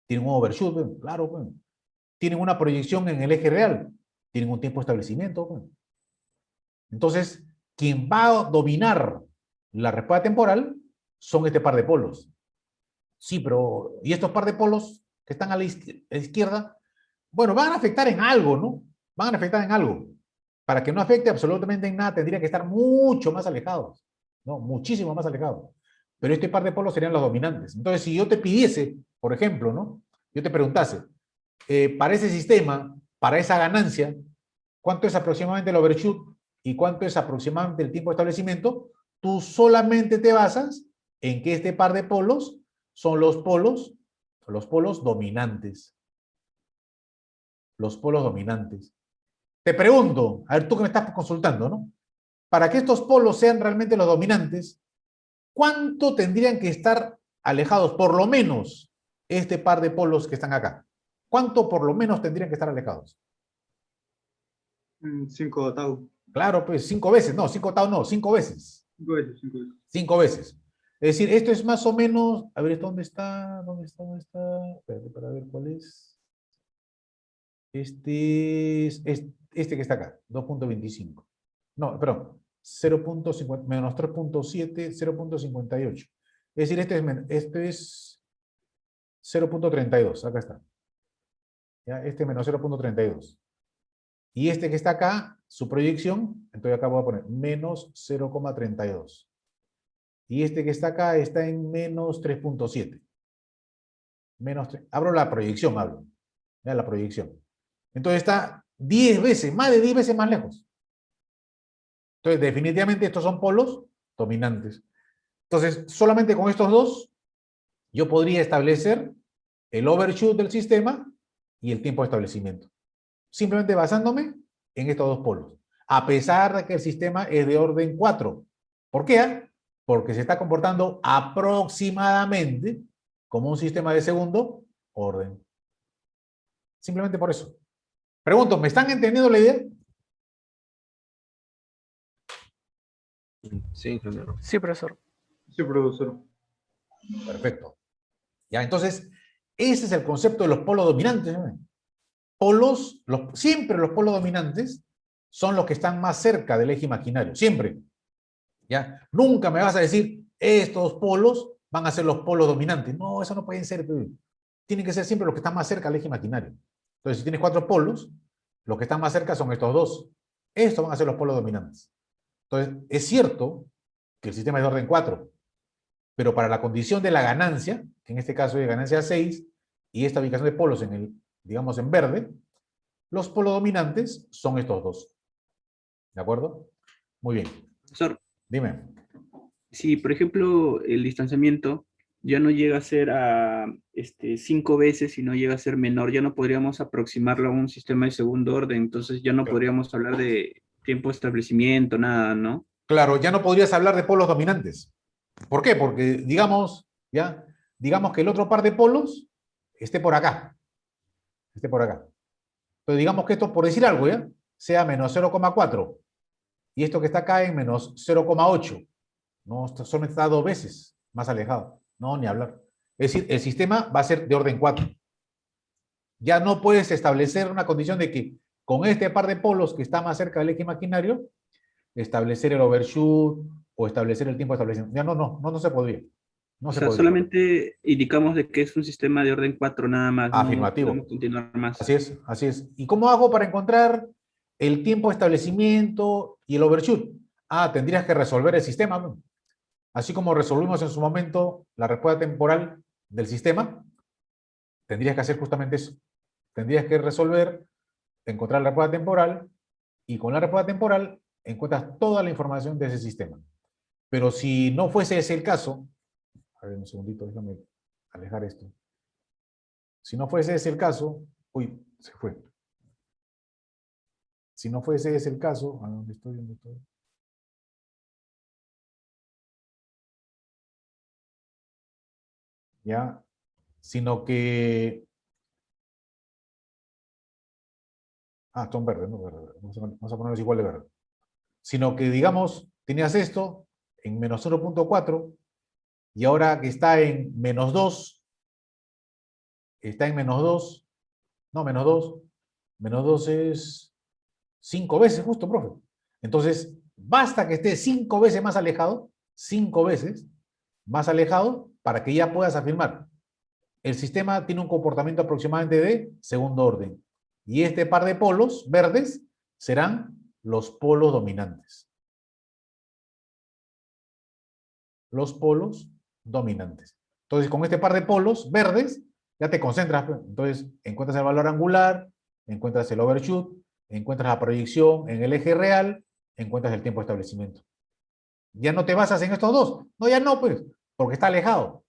tienen un overshoot, claro, tienen una proyección en el eje real, tienen un tiempo de establecimiento. Entonces, quien va a dominar la respuesta temporal son este par de polos. Sí, pero ¿y estos par de polos que están a la izquierda? Bueno, van a afectar en algo, ¿no? Van a afectar en algo. Para que no afecte absolutamente en nada, tendría que estar mucho más alejados, ¿no? Muchísimo más alejados. Pero este par de polos serían los dominantes. Entonces, si yo te pidiese, por ejemplo, ¿no? Yo te preguntase, para ese sistema, para esa ganancia, ¿cuánto es aproximadamente el overshoot y cuánto es aproximadamente el tiempo de establecimiento? Tú solamente te basas en que este par de polos son los polos dominantes. Los polos dominantes. Te pregunto, a ver, tú que me estás consultando, ¿no? Para que estos polos sean realmente los dominantes, ¿cuánto tendrían que estar alejados, por lo menos, este par de polos que están acá. ¿Cuánto por lo menos tendrían que estar alejados? 5 tau. Claro, pues 5 veces, no, 5 tau no, 5 veces. 5 veces, 5 veces. 5 veces. Es decir, esto es más o menos, a ver, ¿dónde está? ¿Dónde está? ¿Dónde está? Espérate para ver cuál es. Este es este que está acá, 2.25. No, perdón, 0.50, menos 3.7, 0.58. Es decir, este es 0.32, acá está. ¿Ya? Este menos 0.32. Y este que está acá, su proyección, entonces acá voy a poner menos 0.32. Y este que está acá está en menos 3.7. Menos 3. Abro la proyección, abro. Ya la proyección. Entonces está 10 veces, más de 10 veces más lejos. Entonces, definitivamente estos son polos dominantes. Entonces, solamente con estos dos, yo podría establecer el overshoot del sistema y el tiempo de establecimiento. Simplemente basándome en estos dos polos. A pesar de que el sistema es de orden 4. ¿Por qué? Porque se está comportando aproximadamente como un sistema de segundo orden. Simplemente por eso. Pregunto, ¿me están entendiendo la idea? Sí, ingeniero. Sí, profesor. Sí, profesor. Perfecto. Ya, entonces, ese es el concepto de los polos dominantes, ¿no? Polos, siempre los polos dominantes son los que están más cerca del eje imaginario, siempre. ¿Ya? Nunca me vas a decir, estos polos van a ser los polos dominantes. No, eso no pueden ser. Tienen que ser siempre los que están más cerca del eje imaginario. Entonces, si tienes 4 polos, los que están más cerca son estos dos. Estos van a ser los polos dominantes. Entonces, es cierto que el sistema es de orden 4, pero para la condición de la ganancia, que en este caso es ganancia 6, y esta ubicación de polos en el, digamos, en verde, los polos dominantes son estos dos. ¿De acuerdo? Muy bien. Profesor, Dime. si por ejemplo el distanciamiento ya no llega a ser a 5 veces, sino llega a ser menor, ya no podríamos aproximarlo a un sistema de segundo orden, entonces ya no Claro. podríamos hablar de tiempo de establecimiento, nada, ¿no? Claro, ya no podrías hablar de polos dominantes. ¿Por qué? Porque, digamos, ya, digamos que el otro par de polos esté por acá. Esté por acá. Entonces, digamos que esto, por decir algo, ¿ya? Sea menos 0,4. Y esto que está acá en menos 0,8. No, esto solamente está 2 veces más alejado. No, ni hablar. Es decir, el sistema va a ser de orden 4. Ya no puedes establecer una condición de que con este par de polos que está más cerca del eje imaginario, establecer el overshoot o establecer el tiempo de establecimiento. Ya no se podría. No O se sea, podría. solamente indicamos de que es un sistema de orden 4 nada más, no Afirmativo. podemos continuar más. Así es, así es. ¿Y cómo hago para encontrar el tiempo de establecimiento y el overshoot? Ah, tendrías que resolver el sistema, ¿no? Así como resolvimos en su momento la respuesta temporal del sistema, tendrías que hacer justamente eso. Tendrías que resolver, encontrar la respuesta temporal, y con la respuesta temporal encuentras toda la información de ese sistema. Pero si no fuese ese el caso, a ver un segundito, déjame alejar esto. Si no fuese ese el caso, uy, se fue. Si no fuese ese el caso, ¿a dónde estoy? ¿Dónde estoy? Ya, sino que... Ah, son verdes, no verde. Vamos a ponerlos igual de verde. Sino que, digamos, tenías esto en menos 0.4 y ahora que está en menos 2, está en menos 2, no, menos 2, menos 2 es 5 veces justo, profe. Entonces, basta que esté 5 veces más alejado, 5 veces más alejado, para que ya puedas afirmar. El sistema tiene un comportamiento aproximadamente de segundo orden. Y este par de polos verdes serán los polos dominantes. Los polos dominantes. Entonces, con este par de polos verdes, ya te concentras. Entonces, encuentras el valor angular, encuentras el overshoot, encuentras la proyección en el eje real, encuentras el tiempo de establecimiento. Ya no te basas en estos dos. No, ya no, pues, porque está alejado.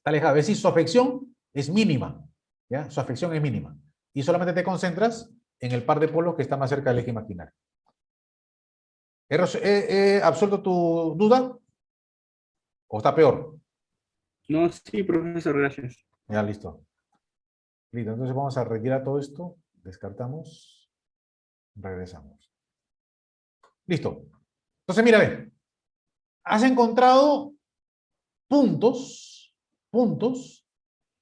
Está alejado. Es decir, su afección es mínima. ¿Ya? Su afección es mínima. Y solamente te concentras en el par de polos que está más cerca del eje imaginario. ¿He absuelto tu duda? ¿O está peor? No, sí, profesor, gracias. Ya, listo. Listo, entonces vamos a retirar todo esto, descartamos, regresamos. Listo. Entonces, mira, ve, has encontrado puntos,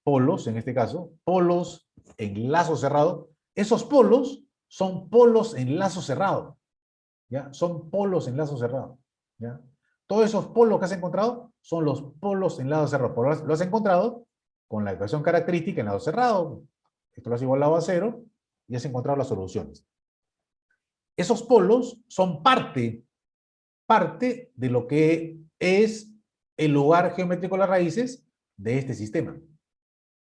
polos en este caso, polos en lazo cerrado. Esos polos son polos en lazo cerrado, ¿ya? Son polos en lazo cerrado, ¿ya? Todos esos polos que has encontrado son los polos en lazo cerrado. Lo has encontrado con la ecuación característica en lado cerrado. Esto lo has igualado a 0 y has encontrado las soluciones. Esos polos son parte de lo que es el lugar geométrico de las raíces de este sistema.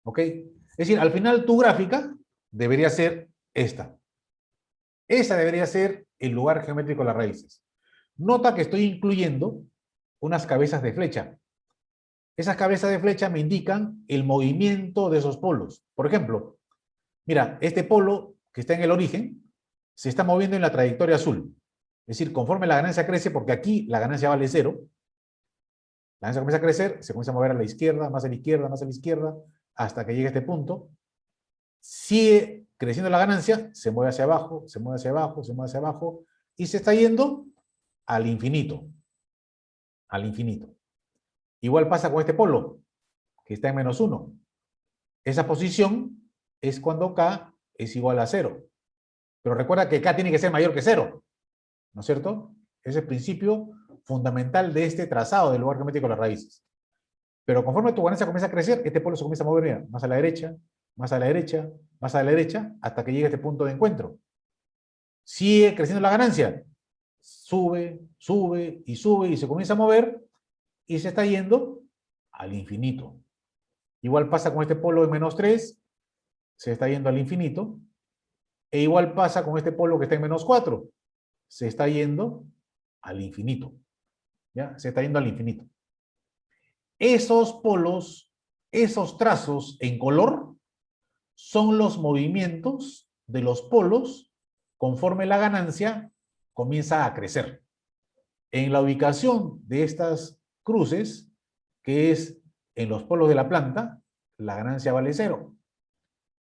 ¿Ok? Es decir, al final tu gráfica debería ser esta. Esa debería ser el lugar geométrico de las raíces. Nota que estoy incluyendo unas cabezas de flecha. Esas cabezas de flecha me indican el movimiento de esos polos. Por ejemplo, mira, este polo que está en el origen se está moviendo en la trayectoria azul. Es decir, conforme la ganancia crece, porque aquí la ganancia vale 0, la ganancia comienza a crecer, se comienza a mover a la izquierda, más a la izquierda, más a la izquierda, hasta que llegue a este punto. Sigue creciendo la ganancia, se mueve hacia abajo, se mueve hacia abajo, se mueve hacia abajo, y se está yendo al infinito. Al infinito. Igual pasa con este polo, que está en -1. Esa posición es cuando K es igual a 0. Pero recuerda que K tiene que ser mayor que 0. ¿No es cierto? Ese es el principio fundamental de este trazado del lugar geométrico de las raíces. Pero conforme tu ganancia comienza a crecer, este polo se comienza a mover, mira, más a la derecha, más a la derecha, más a la derecha, hasta que llegue a este punto de encuentro. Sigue creciendo la ganancia. Sube, sube y sube y se comienza a mover y se está yendo al infinito. Igual pasa con este polo de -3, se está yendo al infinito. E igual pasa con este polo que está en -4, se está yendo al infinito. ¿Ya? Se está yendo al infinito. Esos polos, esos trazos en color, son los movimientos de los polos conforme la ganancia comienza a crecer. En la ubicación de estas cruces, que es en los polos de la planta, la ganancia vale 0.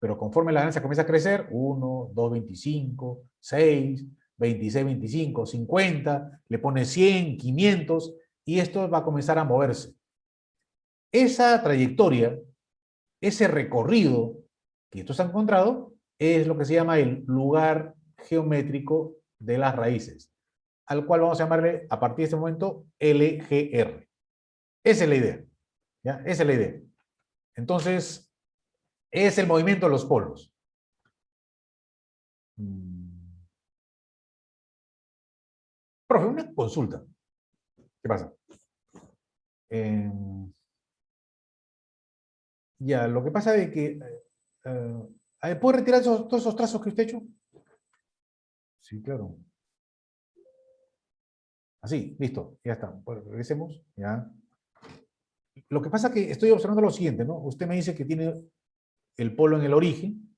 Pero conforme la ganancia comienza a crecer, 1, 2, 25, 6, 26, 25, 50, le pone 100, 500, y esto va a comenzar a moverse. Esa trayectoria, ese recorrido que tú has encontrado, es lo que se llama el lugar geométrico de las raíces, al cual vamos a llamarle, a partir de este momento, LGR. Esa es la idea. ¿Ya? Esa es la idea. Entonces, es el movimiento de los polos. Profe, una consulta. ¿Qué pasa? Ya, lo que pasa es que... ¿puede retirar todos esos trazos que usted ha hecho? Sí, claro. Así, listo, ya está. Pues regresemos, ya. Lo que pasa es que estoy observando lo siguiente, ¿no? Usted me dice que tiene el polo en el origen,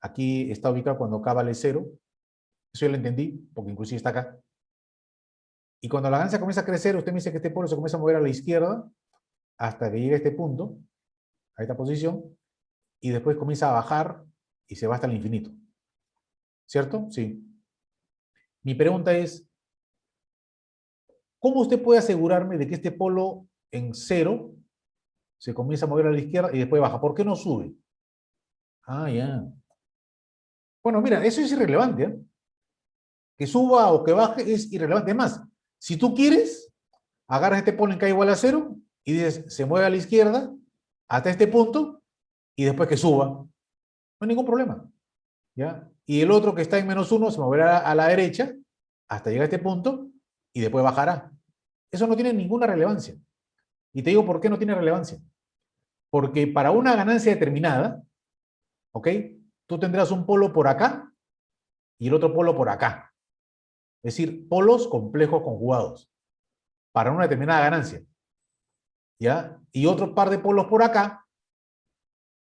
aquí está ubicado cuando K vale 0, eso yo lo entendí, porque inclusive está acá. Y cuando la ganancia comienza a crecer, usted me dice que este polo se comienza a mover a la izquierda, hasta que llegue a este punto, a esta posición, y después comienza a bajar, y se va hasta el infinito. ¿Cierto? Sí. Mi pregunta es, ¿cómo usted puede asegurarme de que este polo en 0 se comienza a mover a la izquierda y después baja? ¿Por qué no sube? Ah, ya. Bueno, mira, eso es irrelevante, ¿eh? Que suba o que baje es irrelevante. Más, si tú quieres, agarras este polo en K igual a 0 y dices, se mueve a la izquierda hasta este punto y después que suba. No hay ningún problema. ¿Ya? Y el otro que está en -1 se moverá a la derecha hasta llegar a este punto y después bajará. Eso no tiene ninguna relevancia. Y te digo por qué no tiene relevancia. Porque para una ganancia determinada, ¿ok? Tú tendrás un polo por acá y el otro polo por acá. Es decir, polos complejos conjugados para una determinada ganancia. ¿Ya? Y otro par de polos por acá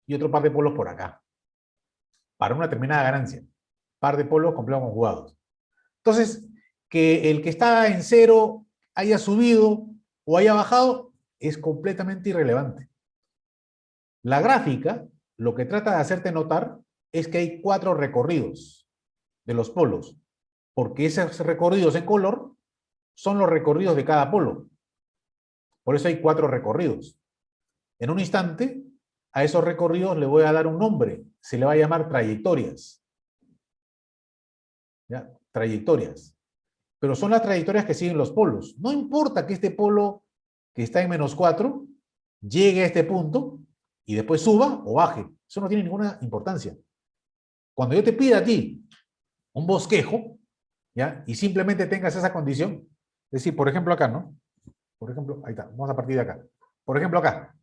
y otro par de polos por acá. Para una determinada ganancia. Par de polos complejos conjugados. Entonces, que el que está en 0 haya subido o haya bajado es completamente irrelevante. La gráfica lo que trata de hacerte notar es que hay 4 recorridos de los polos, porque esos recorridos en color son los recorridos de cada polo. Por eso hay 4 recorridos. En un instante, a esos recorridos le voy a dar un nombre. Se le va a llamar trayectorias. ¿Ya? Trayectorias. Pero son las trayectorias que siguen los polos. No importa que este polo que está en -4 llegue a este punto y después suba o baje. Eso no tiene ninguna importancia. Cuando yo te pida a ti un bosquejo, ¿ya? Y simplemente tengas esa condición, es decir, por ejemplo acá, ¿no? Por ejemplo, ahí está, vamos a partir de acá. Por ejemplo acá.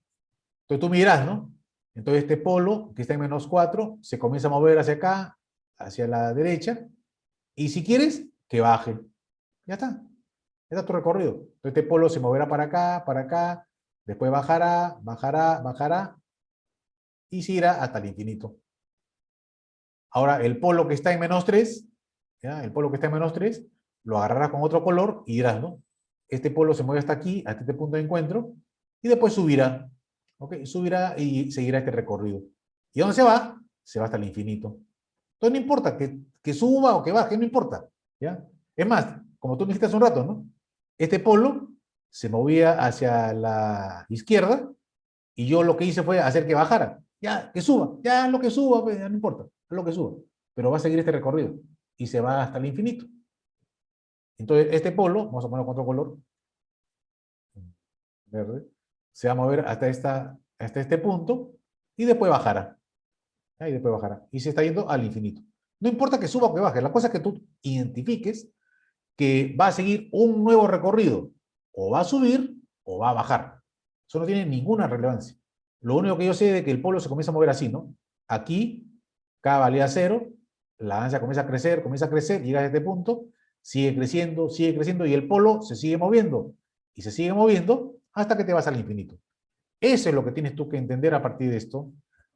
Entonces tú miras, ¿no? Entonces este polo que está en -4 se comienza a mover hacia acá, hacia la derecha, y si quieres, que baje. Ya está. Ya está tu recorrido. Entonces este polo se moverá para acá, después bajará, bajará, bajará, y se irá hasta el infinito. Ahora, el polo que está en -3, ¿ya? El polo que está en -3, lo agarrarás con otro color y dirás, ¿no? Este polo se mueve hasta aquí, hasta este punto de encuentro, y después subirá. ¿Ok? Subirá y seguirá este recorrido. ¿Y dónde se va? Se va hasta el infinito. Entonces no importa que suba o que baje, no importa. ¿Ya? Es más, como tú me dijiste hace un rato, ¿no? Este polo se movía hacia la izquierda y yo lo que hice fue hacer que bajara. Ya, que suba. Ya lo que suba, pues, ya no importa. Lo que suba. Pero va a seguir este recorrido y se va hasta el infinito. Entonces este polo, vamos a poner con otro color, verde, se va a mover hasta este punto y después bajará. Y después bajará. Y se está yendo al infinito. No importa que suba o que baje, la cosa es que tú identifiques que va a seguir un nuevo recorrido. O va a subir o va a bajar. Eso no tiene ninguna relevancia. Lo único que yo sé es que el polo se comienza a mover así, ¿no? Aquí, K valía 0, la ansia comienza a crecer, llega a este punto, sigue creciendo, y el polo se sigue moviendo. Y se sigue moviendo hasta que te vas al infinito. Eso es lo que tienes tú que entender a partir de esto,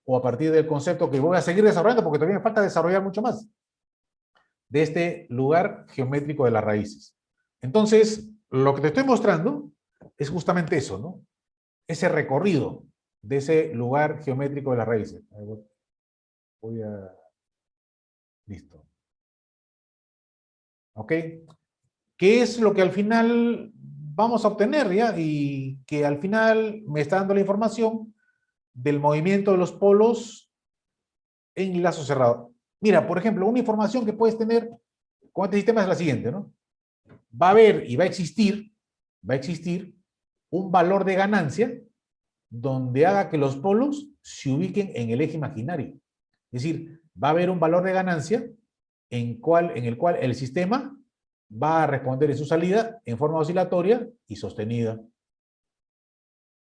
o a partir del concepto que voy a seguir desarrollando, porque todavía me falta desarrollar mucho más, de este lugar geométrico de las raíces. Entonces, lo que te estoy mostrando es justamente eso, ¿no? Ese recorrido de ese lugar geométrico de las raíces. Voy a... Listo. ¿Ok? ¿Qué es lo que al final vamos a obtener, ya? Y que al final me está dando la información del movimiento de los polos en lazo cerrado. Mira, por ejemplo, una información que puedes tener con este sistema es la siguiente, ¿no? Va a haber y va a existir un valor de ganancia donde haga que los polos se ubiquen en el eje imaginario. Es decir, va a haber un valor de ganancia en el cual el sistema va a responder en su salida en forma oscilatoria y sostenida.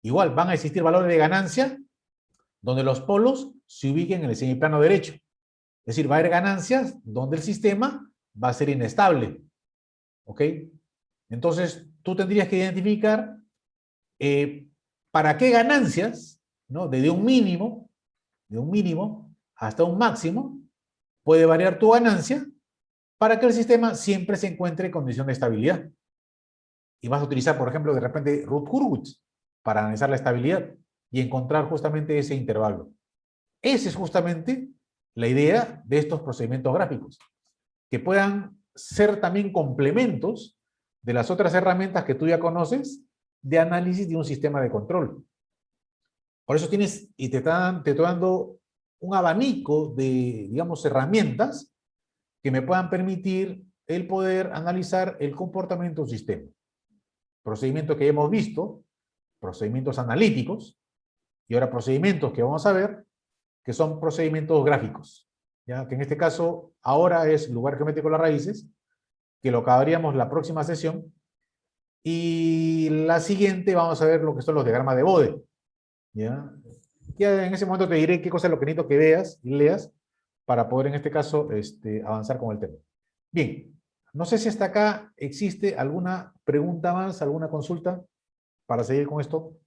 Igual, van a existir valores de ganancia donde los polos se ubiquen en el semiplano derecho. Es decir, va a haber ganancias donde el sistema va a ser inestable. ¿Ok? Entonces, tú tendrías que identificar para qué ganancias, ¿no? Desde un mínimo hasta un máximo, puede variar tu ganancia para que el sistema siempre se encuentre en condición de estabilidad. Y vas a utilizar, por ejemplo, de repente Routh-Hurwitz para analizar la estabilidad y encontrar justamente ese intervalo. Esa es justamente la idea de estos procedimientos gráficos, que puedan ser también complementos de las otras herramientas que tú ya conoces de análisis de un sistema de control. Por eso tienes, y te estoy dando un abanico de, digamos, herramientas que me puedan permitir el poder analizar el comportamiento de un sistema. Procedimientos que ya hemos visto, procedimientos analíticos, y ahora procedimientos que vamos a ver, que son procedimientos gráficos, ¿ya? Que en este caso ahora es lugar geométrico de las raíces, que lo acabaríamos la próxima sesión, y la siguiente vamos a ver lo que son los diagramas de Bode, ¿ya? Ya en ese momento te diré qué cosa es lo que necesito que veas y leas para poder en este caso avanzar con el tema. Bien, no sé si hasta acá existe alguna pregunta más, alguna consulta para seguir con esto.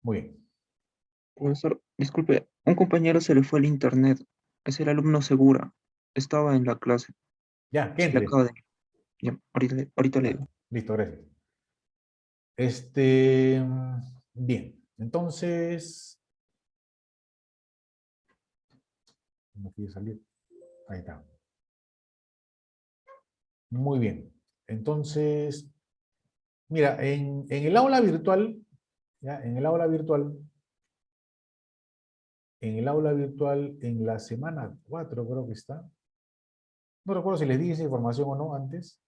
Muy bien. Profesor, disculpe, un compañero se le fue el internet. Es el alumno Segura. Estaba en la clase. Ya, que Se le entre. acaba de... Ya, ahorita le digo. Listo, gracias. Bien. Entonces, no quiere salir. Ahí está. Muy bien. Entonces, mira, en el aula virtual, ¿ya? En el aula virtual, en la semana 4 creo que está. No recuerdo si les di esa información o no antes.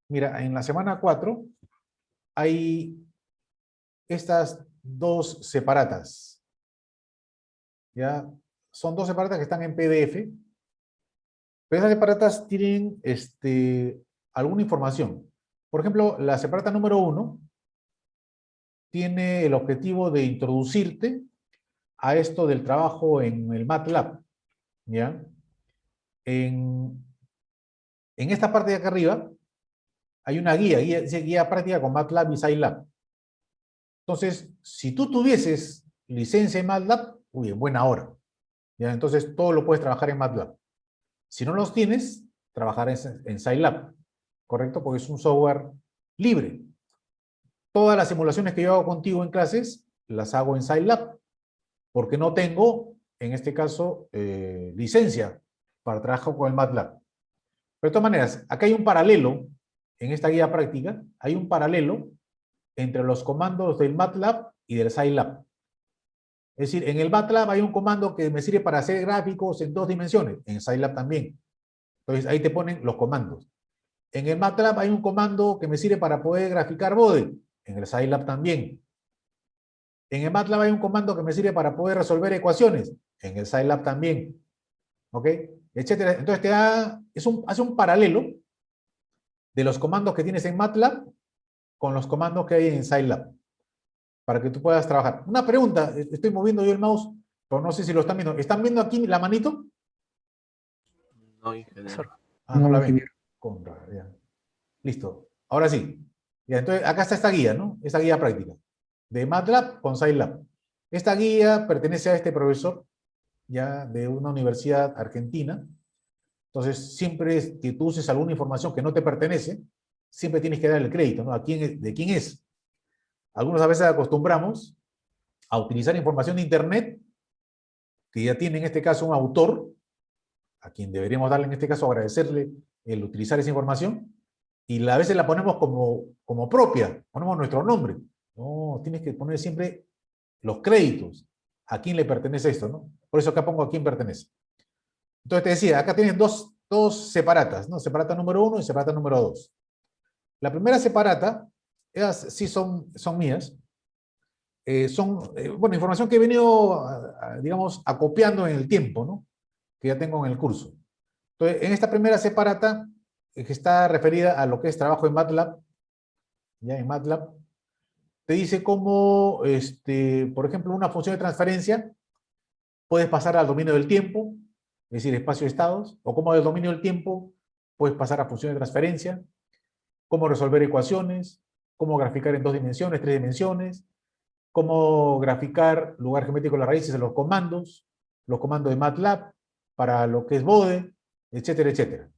Mira, en la semana 4 hay estas dos separatas. ¿Ya? Son dos separatas que están en PDF. Pero esas separatas tienen alguna información. Por ejemplo, la separata número 1 tiene el objetivo de introducirte a esto del trabajo en el MATLAB. ¿Ya? En esta parte de acá arriba hay una guía práctica con MATLAB y Scilab. Entonces, si tú tuvieses licencia en MATLAB, uy, en buena hora. ¿Ya? Entonces, todo lo puedes trabajar en MATLAB. Si no los tienes, trabajar en Scilab, ¿correcto? Porque es un software libre. Todas las simulaciones que yo hago contigo en clases, las hago en Scilab, porque no tengo, en este caso, licencia para trabajar con el MATLAB. Pero de todas maneras, acá hay un paralelo, en esta guía práctica, hay un paralelo entre los comandos del MATLAB y del Scilab. Es decir, en el MATLAB hay un comando que me sirve para hacer gráficos en 2 dimensiones, en Scilab también. Entonces ahí te ponen los comandos. En el MATLAB hay un comando que me sirve para poder graficar bode, en el Scilab también. En el MATLAB hay un comando que me sirve para poder resolver ecuaciones, en el Scilab también. ¿Ok? Etcétera. Entonces hace un paralelo de los comandos que tienes en MATLAB con los comandos que hay en Scilab, para que tú puedas trabajar. Una pregunta, estoy moviendo yo el mouse, pero no sé si lo están viendo. ¿Están viendo aquí la manito? No, ingeniero. Ah, no la ven. Ya. Listo. Ahora sí. Ya, entonces, acá está esta guía, ¿no? Esta guía práctica. De MATLAB con Scilab. Esta guía pertenece a este profesor, ya de una universidad argentina. Entonces, siempre que tú uses alguna información que no te pertenece, siempre tienes que dar el crédito, ¿no? ¿De quién es? Algunos a veces acostumbramos a utilizar información de Internet, que ya tiene en este caso un autor, a quien deberíamos darle en este caso agradecerle el utilizar esa información, y a veces la ponemos como propia, ponemos nuestro nombre. No, tienes que poner siempre los créditos, a quién le pertenece esto, ¿no? Por eso acá pongo a quién pertenece. Entonces te decía, acá tienes dos separatas, ¿no? Separata número 1 y separata número 2. La primera separata, esas sí son mías, bueno, información que he venido, digamos, acopiando en el tiempo, ¿no? Que ya tengo en el curso. Entonces, en esta primera separata, que está referida a lo que es trabajo en MATLAB, ya en MATLAB, te dice cómo, por ejemplo, una función de transferencia, puedes pasar al dominio del tiempo, es decir, espacio de estados, o cómo del dominio del tiempo puedes pasar a función de transferencia, cómo resolver ecuaciones, cómo graficar en 2 dimensiones, 3 dimensiones, cómo graficar lugar geométrico de las raíces de los comandos de MATLAB, para lo que es bode, etcétera, etcétera.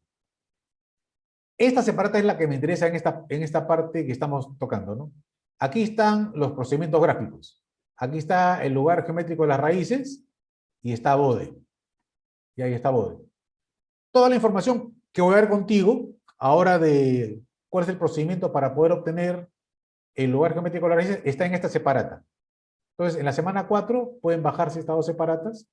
Esta separata es la que me interesa en esta parte que estamos tocando, ¿no? Aquí están los procedimientos gráficos. Aquí está el lugar geométrico de las raíces y está bode. Y ahí está bode. Toda la información que voy a ver contigo ahora de cuál es el procedimiento para poder obtener el lugar geométrico de las raíces está en esta separata. Entonces, en la semana 4 pueden bajarse estas 2 separatas.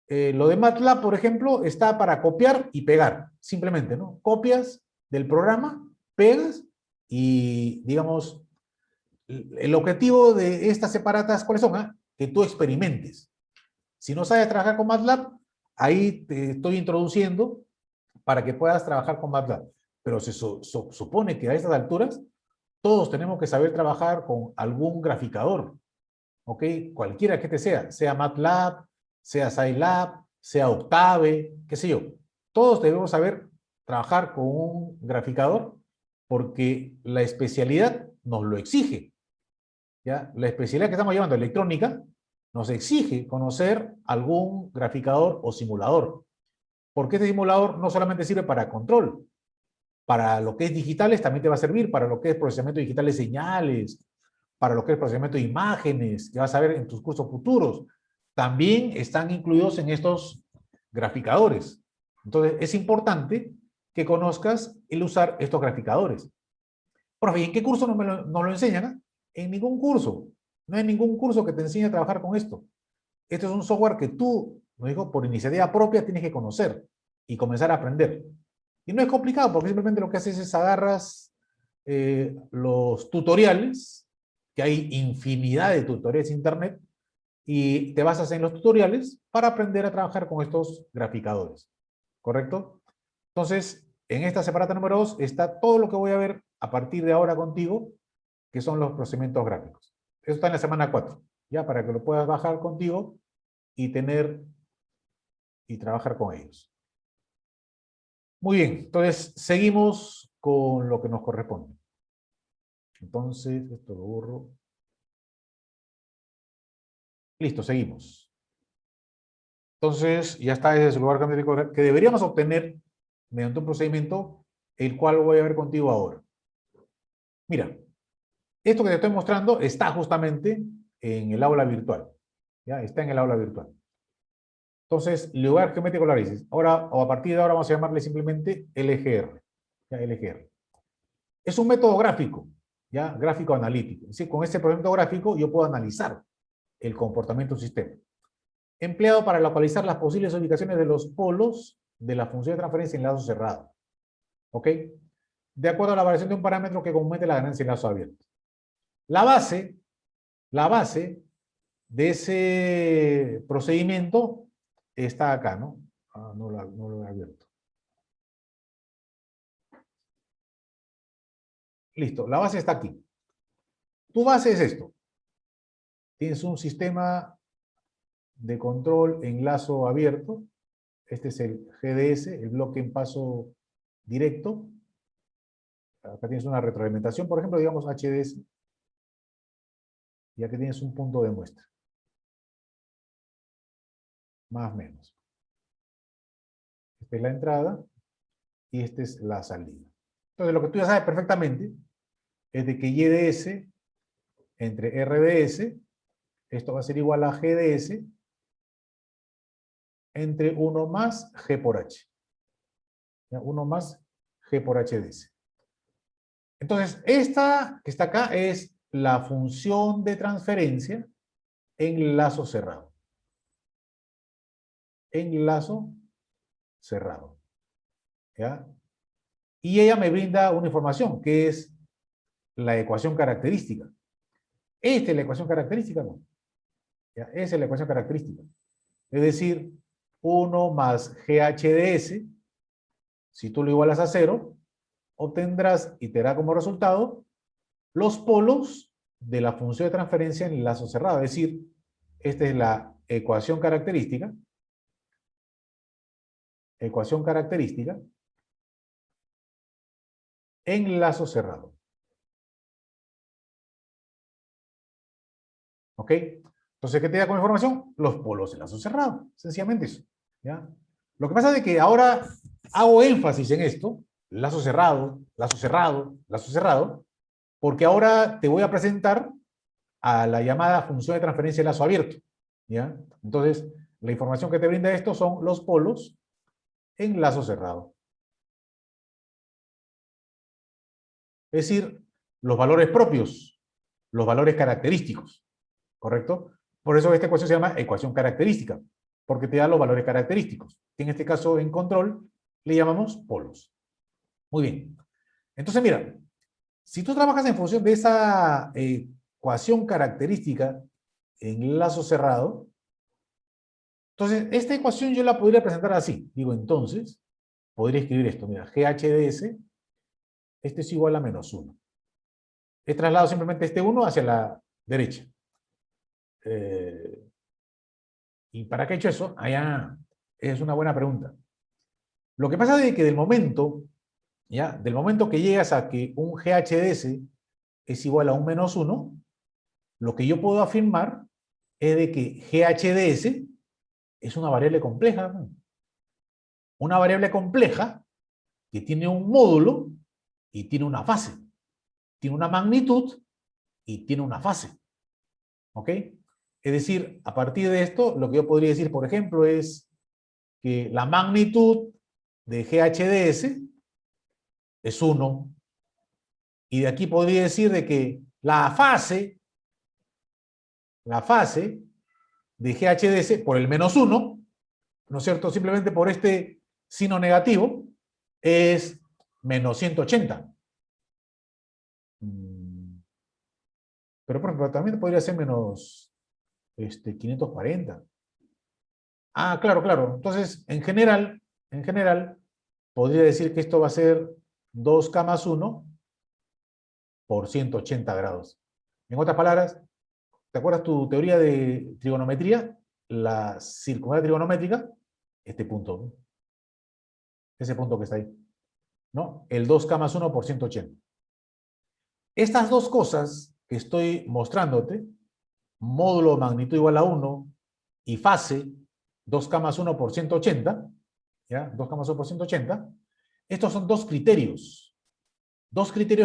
Lo de MATLAB, por ejemplo, está para copiar y pegar, simplemente, ¿no? Copias del programa, pegas y, digamos, el objetivo de estas separatas, ¿cuáles son? Que tú experimentes. Si no sabes trabajar con MATLAB, ahí te estoy introduciendo para que puedas trabajar con MATLAB. Pero se supone que a estas alturas todos tenemos que saber trabajar con algún graficador, ¿ok? Cualquiera que sea MATLAB, sea Scilab, sea Octave, qué sé yo. Todos debemos saber trabajar con un graficador porque la especialidad nos lo exige. ¿Ya? La especialidad que estamos llevando, electrónica, nos exige conocer algún graficador o simulador. Porque este simulador no solamente sirve para control, para lo que es digitales también te va a servir, para lo que es procesamiento digital de señales, para lo que es procesamiento de imágenes, que vas a ver en tus cursos futuros, también están incluidos en estos graficadores. Entonces, es importante que conozcas el usar estos graficadores. Profe, ¿en qué curso no lo enseñan? ¿Ah? En ningún curso. No hay ningún curso que te enseñe a trabajar con esto. Esto es un software que tú, lo digo, por iniciativa propia tienes que conocer y comenzar a aprender. Y no es complicado, porque simplemente lo que haces es agarras los tutoriales, que hay infinidad de tutoriales en internet, y te basas en los tutoriales para aprender a trabajar con estos graficadores. ¿Correcto? Entonces, en esta separata número 2 está todo lo que voy a ver a partir de ahora contigo, que son los procesamientos gráficos. Eso está en la semana 4, ya para que lo puedas bajar contigo y tener y trabajar con ellos. Muy bien, entonces seguimos con lo que nos corresponde. Entonces, esto lo borro. Listo, seguimos. Entonces, ya está ese lugar que deberíamos obtener mediante un procedimiento, el cual voy a ver contigo ahora. Mira, esto que te estoy mostrando está justamente en el aula virtual. ¿Ya? Está en el aula virtual. Entonces, lugar geométrico raíces. Ahora, o a partir de ahora vamos a llamarle simplemente LGR. ¿Ya? LGR. Es un método gráfico, ¿ya? Gráfico analítico. Es decir, con este procedimiento gráfico yo puedo analizar el comportamiento del sistema. Empleado para localizar las posibles ubicaciones de los polos de la función de transferencia en lazo cerrado. ¿Ok? De acuerdo a la variación de un parámetro que comúnmente la ganancia en lazo abierto. La base de ese procedimiento está acá, ¿no? No lo he abierto. Listo, la base está aquí. Tu base es esto. Tienes un sistema de control en lazo abierto. Este es el GDS, el bloque en paso directo. Acá tienes una retroalimentación, por ejemplo, digamos HDS. Y aquí tienes un punto de muestra. Más o menos. Esta es la entrada y esta es la salida. Entonces, lo que tú ya sabes perfectamente es de que YDS entre RDS, esto va a ser igual a GDS entre 1 más G por H. 1 más G por HDS. Entonces, esta que está acá es la función de transferencia en lazo cerrado. En lazo cerrado. ¿Ya? Y ella me brinda una información, que es la ecuación característica. Esta es la ecuación característica, ¿no? ¿Ya? Esa es la ecuación característica. Es decir, 1 más GHDS, si tú lo igualas a 0, obtendrás y te da como resultado los polos de la función de transferencia en el lazo cerrado. Es decir, esta es la ecuación característica. Ecuación característica en lazo cerrado. ¿Ok? Entonces, ¿qué te da como información? Los polos en lazo cerrado. Sencillamente eso. ¿Ya? Lo que pasa es que ahora hago énfasis en esto, lazo cerrado, lazo cerrado, lazo cerrado, porque ahora te voy a presentar a la llamada función de transferencia de lazo abierto. ¿Ya? Entonces, la información que te brinda esto son los polos en lazo cerrado. Es decir, los valores propios, los valores característicos, ¿correcto? Por eso esta ecuación se llama ecuación característica, porque te da los valores característicos. En este caso, en control, le llamamos polos. Muy bien. Entonces, mira, si tú trabajas en función de esa ecuación característica en lazo cerrado, entonces, esta ecuación yo la podría presentar así. Digo, entonces, podría escribir esto. Mira, GHDS, este es igual a menos 1. He trasladado simplemente este 1 hacia la derecha. ¿Y para qué he hecho eso? Allá es una buena pregunta. Lo que pasa es que del momento que llegas a que un GHDS es igual a un menos 1, lo que yo puedo afirmar es de que GHDS es una variable compleja, ¿no? Una variable compleja que tiene un módulo y tiene una fase. Tiene una magnitud y tiene una fase. ¿Ok? Es decir, a partir de esto, lo que yo podría decir, por ejemplo, es que la magnitud de GHDS es 1. Y de aquí podría decir de que la fase de GHDS por el -1, ¿no es cierto? Simplemente por este signo negativo, es menos 180. Pero por ejemplo, también podría ser menos 540. Ah, claro, claro. Entonces, en general, podría decir que esto va a ser 2K más 1 por 180 grados. En otras palabras, ¿te acuerdas tu teoría de trigonometría? La circunferencia trigonométrica, este punto, ¿no? Ese punto que está ahí, ¿no? El 2K más 1 por 180. Estas dos cosas que estoy mostrándote, módulo magnitud igual a 1 y fase 2K más 1 por 180, ¿ya? 2K más 1 por 180, estos son dos criterios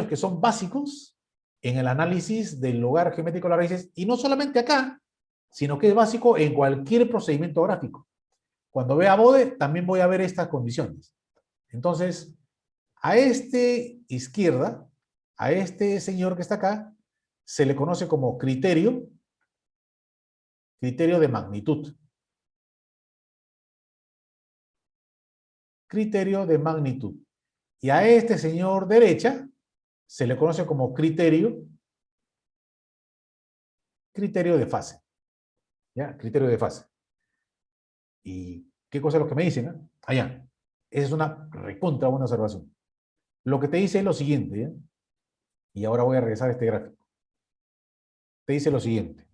que son básicos en el análisis del lugar geométrico de las raíces, y no solamente acá, sino que es básico en cualquier procedimiento gráfico. Cuando vea Bode, también voy a ver estas condiciones. Entonces, a este izquierda, a este señor que está acá, se le conoce como criterio de magnitud. Criterio de magnitud. Y a este señor derecha se le conoce como criterio de fase. ¿Ya? Criterio de fase. ¿Y qué cosa es lo que me dicen? Allá. Esa es una recontra buena observación. Lo que te dice es lo siguiente, ¿ya? Y ahora voy a regresar a este gráfico. Te dice lo siguiente.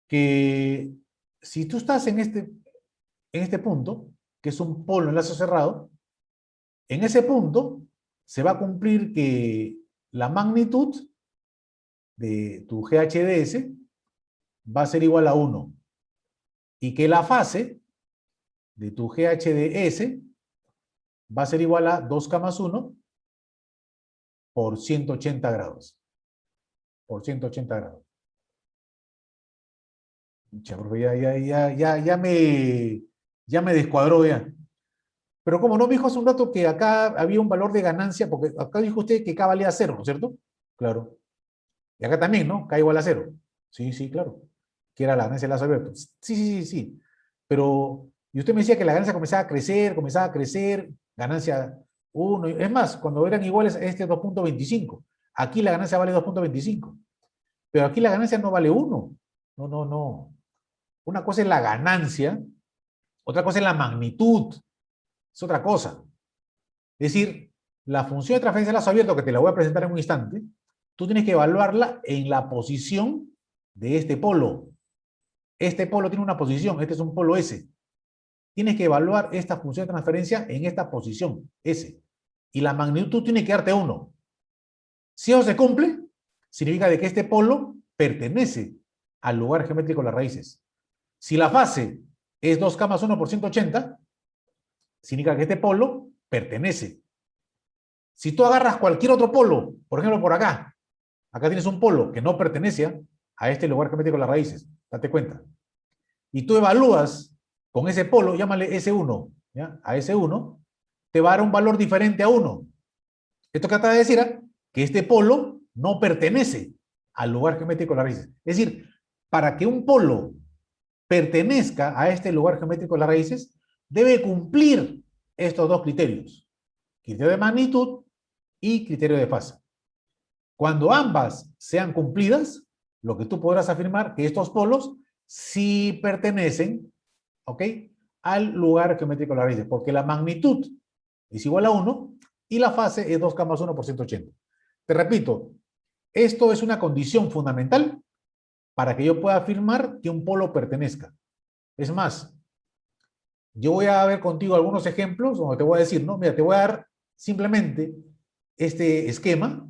Que si tú estás en este punto, que es un polo enlace cerrado, en ese punto se va a cumplir que la magnitud de tu GHDS va a ser igual a 1 y que la fase de tu GHDS va a ser igual a 2K más 1 por 180 grados. Por 180 grados. Ya me descuadró ya. Pero como no me dijo hace un rato que acá había un valor de ganancia, porque acá dijo usted que K valía 0, ¿no es cierto? Claro. Y acá también, ¿no? K igual a 0. Sí, sí, claro. Que era la ganancia de lazo abierto. Sí. Pero, y usted me decía que la ganancia comenzaba a crecer, ganancia 1. Es más, cuando eran iguales a este 2.25. Aquí la ganancia vale 2.25. Pero aquí la ganancia no vale 1. No. Una cosa es la ganancia, otra cosa es la magnitud. Es otra cosa. Es decir, la función de transferencia de lazo abierto, que te la voy a presentar en un instante, tú tienes que evaluarla en la posición de este polo. Este polo tiene una posición, este es un polo S. Tienes que evaluar esta función de transferencia en esta posición, S. Y la magnitud tiene que darte 1. Si eso se cumple, significa de que este polo pertenece al lugar geométrico de las raíces. Si la fase es 2K más 1 por 180, significa que este polo pertenece. Si tú agarras cualquier otro polo, por ejemplo por acá tienes un polo que no pertenece a este lugar geométrico de las raíces, date cuenta. Y tú evalúas con ese polo, llámale S1, ¿ya? A S1, te va a dar un valor diferente a 1. Esto que acaba de decir, que este polo no pertenece al lugar geométrico de las raíces. Es decir, para que un polo pertenezca a este lugar geométrico de las raíces, debe cumplir estos dos criterios. Criterio de magnitud y criterio de fase. Cuando ambas sean cumplidas, lo que tú podrás afirmar que estos polos sí pertenecen, ¿ok?, al lugar geométrico de las raíces, porque la magnitud es igual a 1 y la fase es 2K más 1 por 180. Te repito, esto es una condición fundamental para que yo pueda afirmar que un polo pertenezca. Es más, yo voy a ver contigo algunos ejemplos donde te voy a decir, ¿no? Mira, te voy a dar simplemente este esquema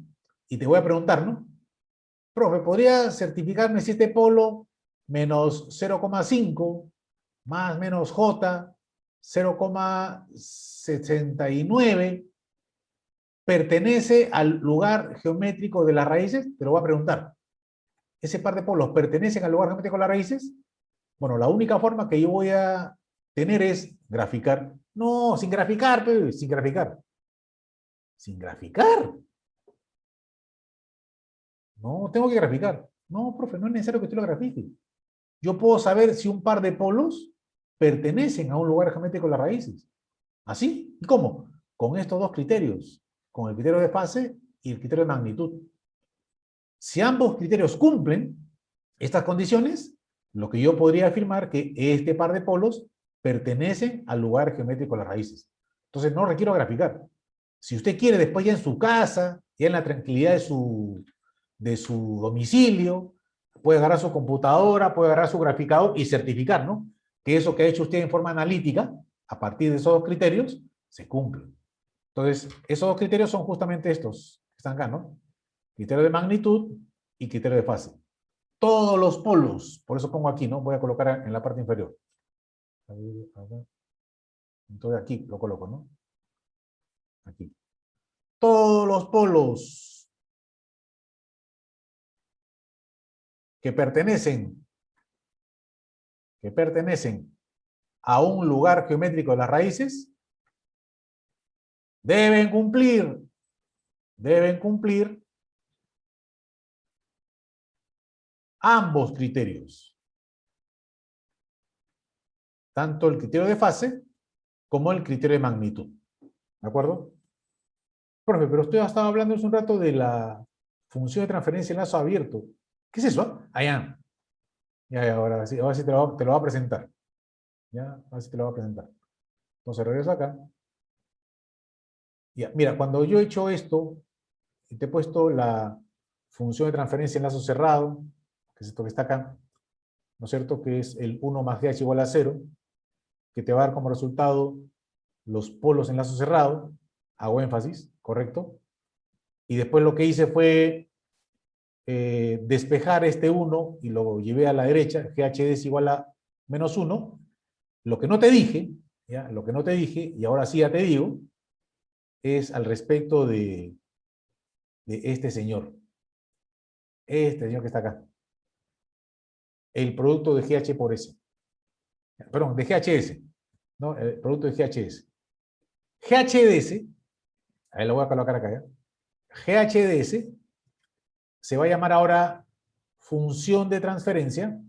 y te voy a preguntar, ¿no? Profe, ¿podría certificarme si este polo menos 0,5 más menos J 0,69 pertenece al lugar geométrico de las raíces? Te lo voy a preguntar. ¿Ese par de polos pertenecen al lugar geométrico de las raíces? Bueno, la única forma que yo voy a tener es graficar. No, sin graficar, pe, sin graficar. ¿Sin graficar? No, tengo que graficar. No, profe, no es necesario que usted lo grafique. Yo puedo saber si un par de polos pertenecen a un lugar geométrico de las raíces. ¿Así? ¿Y cómo? Con estos dos criterios. Con el criterio de fase y el criterio de magnitud. Si ambos criterios cumplen estas condiciones, lo que yo podría afirmar que este par de polos pertenecen al lugar geométrico de las raíces. Entonces no requiero graficar. Si usted quiere después ya en su casa, ya en la tranquilidad de su domicilio, puede agarrar su computadora, puede agarrar su graficador y certificar, ¿no? Que eso que ha hecho usted en forma analítica, a partir de esos dos criterios, se cumple. Entonces, esos dos criterios son justamente estos que están acá, ¿no? Criterio de magnitud y criterio de fase. Todos los polos, por eso pongo aquí, ¿no? Voy a colocar en la parte inferior. Entonces aquí lo coloco, ¿no? Aquí. Todos los polos que pertenecen a un lugar geométrico de las raíces deben cumplir ambos criterios. Tanto el criterio de fase como el criterio de magnitud. ¿De acuerdo? Profe, pero usted ha estado hablando hace un rato de la función de transferencia en lazo abierto. ¿Qué es eso? Allá. Ya, ahora sí te lo voy a presentar. Ya, ahora sí te lo voy a presentar. Entonces regreso acá. Ya, mira, cuando yo he hecho esto, y te he puesto la función de transferencia en lazo cerrado, que es esto que está acá, ¿no es cierto? Que es el 1 más GH igual a 0, que te va a dar como resultado los polos en lazo cerrado, hago énfasis, ¿correcto? Y después lo que hice fue despejar este 1 y lo llevé a la derecha, GHD es igual a menos 1. Lo que no te dije, ¿ya? Lo que no te dije, y ahora sí ya te digo, es al respecto de este señor. Este señor que está acá. El producto de GH por S. Perdón, de GHS. ¿No? El producto de GHS. GHDS, ahí lo voy a colocar acá, ¿ya? GHDS se va a llamar ahora función de transferencia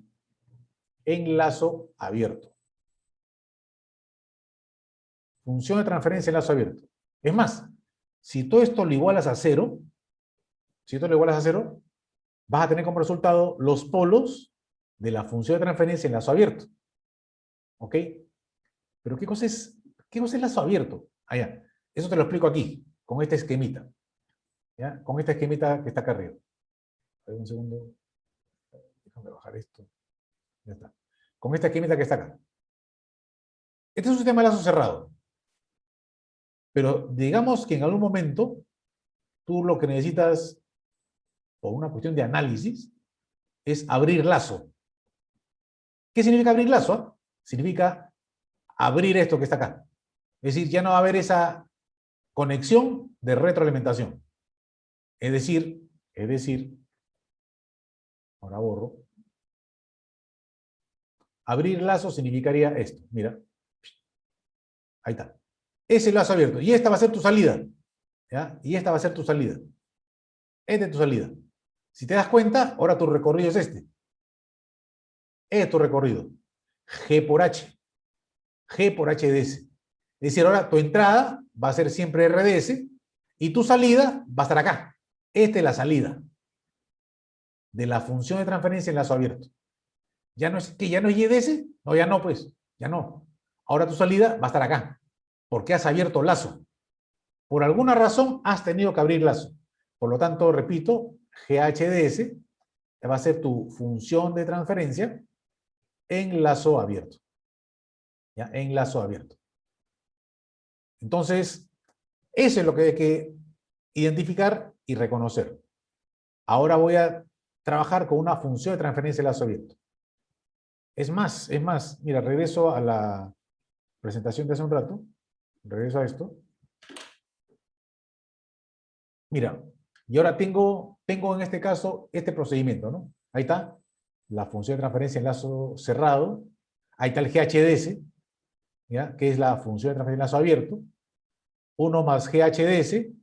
en lazo abierto. Función de transferencia en lazo abierto. Es más, si todo esto lo igualas a 0, vas a tener como resultado los polos de la función de transferencia en lazo abierto. ¿Ok? Pero ¿qué cosa es lazo abierto? Allá. Eso te lo explico aquí, con este esquemita. ¿Ya? Con este esquemita que está acá arriba. A ver, un segundo. Déjame bajar esto. Ya está. Con esta esquemita que está acá. Este es un sistema de lazo cerrado. Pero digamos que en algún momento tú lo que necesitas, por una cuestión de análisis, es abrir lazo. ¿Qué significa abrir lazo? Significa abrir esto que está acá. Es decir, ya no va a haber esa conexión de retroalimentación. Es decir, ahora borro. Abrir lazo significaría esto. Mira. Ahí está. Ese lazo abierto. Y esta va a ser tu salida. ¿Ya? Y esta va a ser tu salida. Esta es tu salida. Si te das cuenta, ahora tu recorrido es este. Es tu recorrido. G por H. G por HDS. Es decir, ahora tu entrada va a ser siempre RDS y tu salida va a estar acá. Esta es la salida de la función de transferencia en lazo abierto. ¿Ya no es YDS? No, ya no, pues. Ya no. Ahora tu salida va a estar acá. Porque has abierto lazo. Por alguna razón has tenido que abrir lazo. Por lo tanto, repito, GHDS va a ser tu función de transferencia en lazo abierto. ¿Ya? En lazo abierto. Entonces, eso es lo que hay que identificar y reconocer. Ahora voy a trabajar con una función de transferencia en lazo abierto. Es más, mira, regreso a la presentación de hace un rato. Regreso a esto. Mira, y ahora tengo en este caso este procedimiento, ¿no? Ahí está, la función de transferencia en lazo cerrado. Ahí está el GHDS, ¿ya? Que es la función de transferencia en lazo abierto. 1 más GHDS,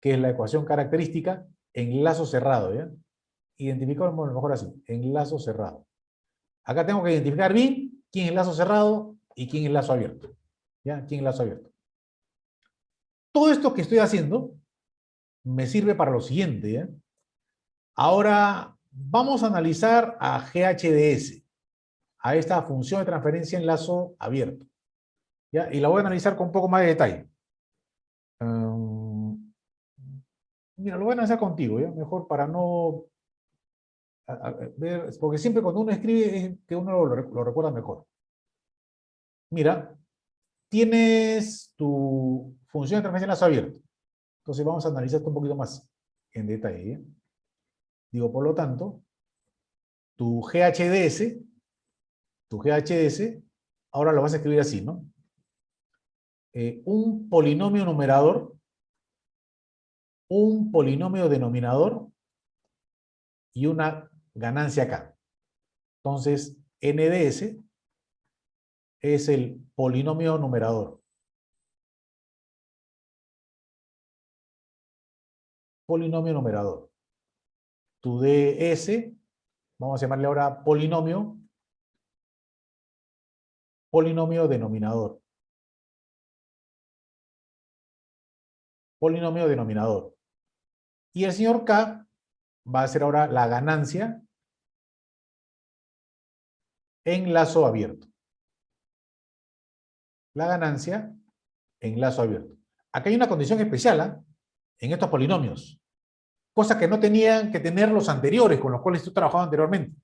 que es la ecuación característica en lazo cerrado, ¿ya? Identificamos mejor así, en lazo cerrado. Acá tengo que identificar bien quién es lazo cerrado y quién es lazo abierto. ¿Ya? ¿Quién es lazo abierto? Todo esto que estoy haciendo me sirve para lo siguiente, ¿ya? Ahora vamos a analizar a GHDS, a esta función de transferencia en lazo abierto, ¿ya? Y la voy a analizar con un poco más de detalle. Mira, lo voy a analizar contigo, ¿ya? Mejor para no ver, porque siempre cuando uno escribe es que uno lo recuerda mejor. Mira, tienes tu función de transferencia en lazo abierto. Entonces vamos a analizar esto un poquito más en detalle, ¿eh? Digo, por lo tanto, tu GHDS, ahora lo vas a escribir así, ¿no? Un polinomio numerador, un polinomio denominador y una ganancia acá. Entonces, NDS es el polinomio numerador. Polinomio numerador. Tu DS, vamos a llamarle ahora polinomio denominador. Polinomio denominador. Y el señor K va a ser ahora la ganancia en lazo abierto. La ganancia en lazo abierto. Acá hay una condición especial, ¿eh? En estos polinomios. Cosa que no tenían que tener los anteriores, con los cuales tú trabajabas anteriormente.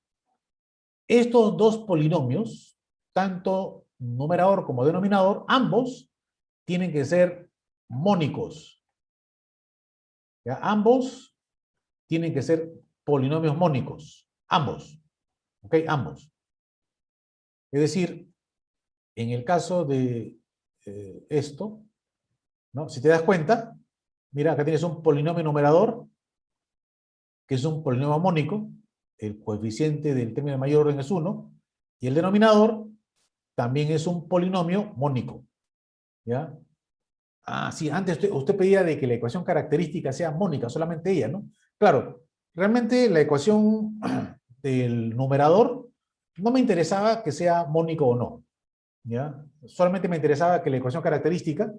Estos dos polinomios, tanto numerador como denominador, ambos tienen que ser mónicos. ¿Ya? Ambos tienen que ser polinomios mónicos. Ambos. ¿Ok? Ambos. Es decir, en el caso de esto, ¿no? Si te das cuenta, mira, acá tienes un polinomio numerador, que es un polinomio mónico, el coeficiente del término de mayor orden es 1, y el denominador también es un polinomio mónico. ¿Ya? Ah, sí, antes usted pedía de que la ecuación característica sea mónica, solamente ella, ¿no? Claro, realmente la ecuación del numerador no me interesaba que sea mónico o no, ¿ya? Solamente me interesaba que la ecuación característica,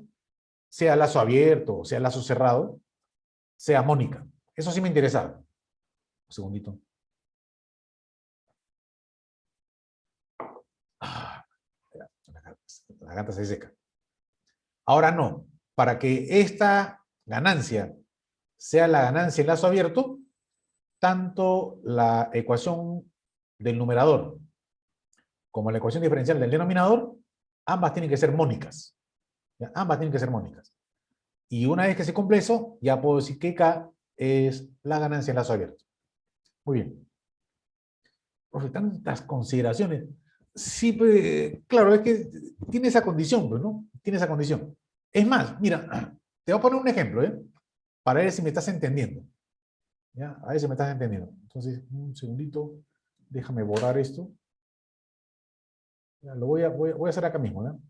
sea lazo abierto o sea lazo cerrado, sea mónica. Eso sí me interesaba. Un segundito. Ah, la garganta se seca. Ahora no. Para que esta ganancia sea la ganancia en lazo abierto, tanto la ecuación del numerador como la ecuación diferencial del denominador, ambas tienen que ser mónicas. ¿Ya? Ambas tienen que ser mónicas. Y una vez que se cumple eso, ya puedo decir que K es la ganancia en lazo abierto. Muy bien. Profe, tantas consideraciones. Sí, pues, claro, es que tiene esa condición, pues, ¿no? Tiene esa condición. Es más, mira, te voy a poner un ejemplo, ¿eh? Para ver si me estás entendiendo. ¿Ya? A ver si me estás entendiendo. Entonces, un segundito, déjame borrar esto. Ya, lo voy a hacer acá mismo, ¿no?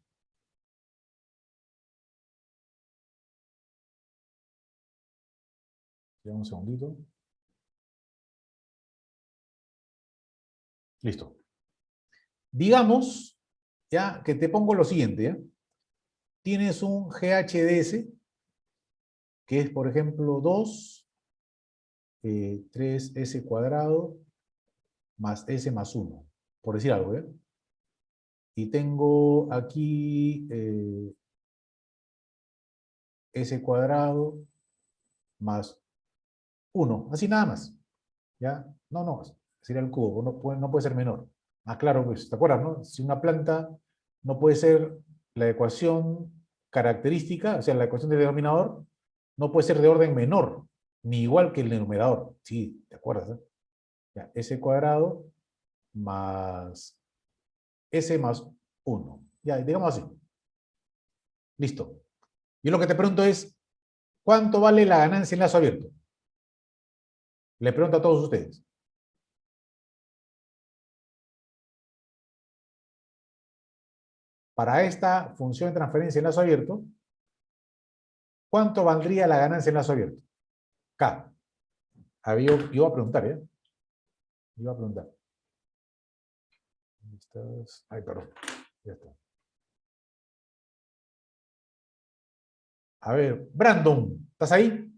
Ya, un segundito. Listo. Digamos, ya, que te pongo lo siguiente, ¿ya? Tienes un GHDS, que es, por ejemplo, 2, 3S cuadrado, más S más 1, por decir algo, ¿ya? Y tengo aquí S cuadrado más 1, así nada más. ¿Ya? No, sería el cubo, no puede ser menor. Ah, claro, pues, ¿te acuerdas, no? Si una planta no puede ser la ecuación característica, o sea, la ecuación del denominador, no puede ser de orden menor, ni igual que el denominador. Sí, ¿te acuerdas? ¿Eh? Ya, S cuadrado más S más 1. Ya, digamos así. Listo. Yo lo que te pregunto es, ¿Cuánto vale la ganancia en lazo abierto? Le pregunto a todos ustedes. Para esta función de transferencia en lazo abierto, ¿cuánto valdría la ganancia en lazo abierto? K. Yo iba a preguntar, ¿eh? Iba a preguntar. Ay, perdón. Ya está. A ver, Brandon, ¿estás ahí?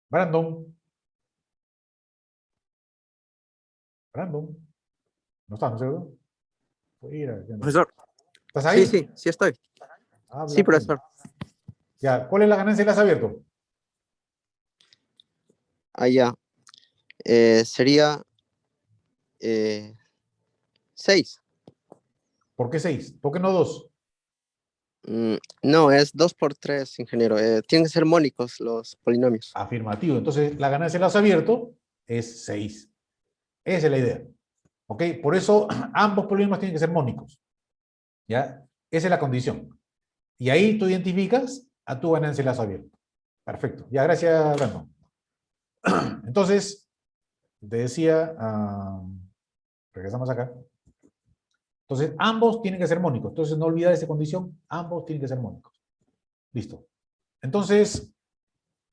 Brandon. Brandon. ¿No estás, no es cierto? Mira, Profesor. ¿estás ahí? Sí estoy. Habla, Sí, pues. profesor. Ya, ¿cuál es la ganancia en lazo abierto? Allá. Sería 6. ¿Por qué 6? ¿Por qué no 2? No, es 2 por 3, ingeniero. Tienen que ser mónicos los polinomios. Afirmativo. Entonces, la ganancia en lazo abierto es 6. Esa es la idea. ¿Ok? Por eso, ambos polinomios tienen que ser mónicos. ¿Ya? Esa es la condición. Y ahí tú identificas a tu ganancia en lazo abierto. Perfecto. Ya, gracias, Brandon. Entonces, te decía, regresamos acá. Entonces, ambos tienen que ser mónicos. Entonces, no olvidar esa condición, ambos tienen que ser mónicos. Listo. Entonces,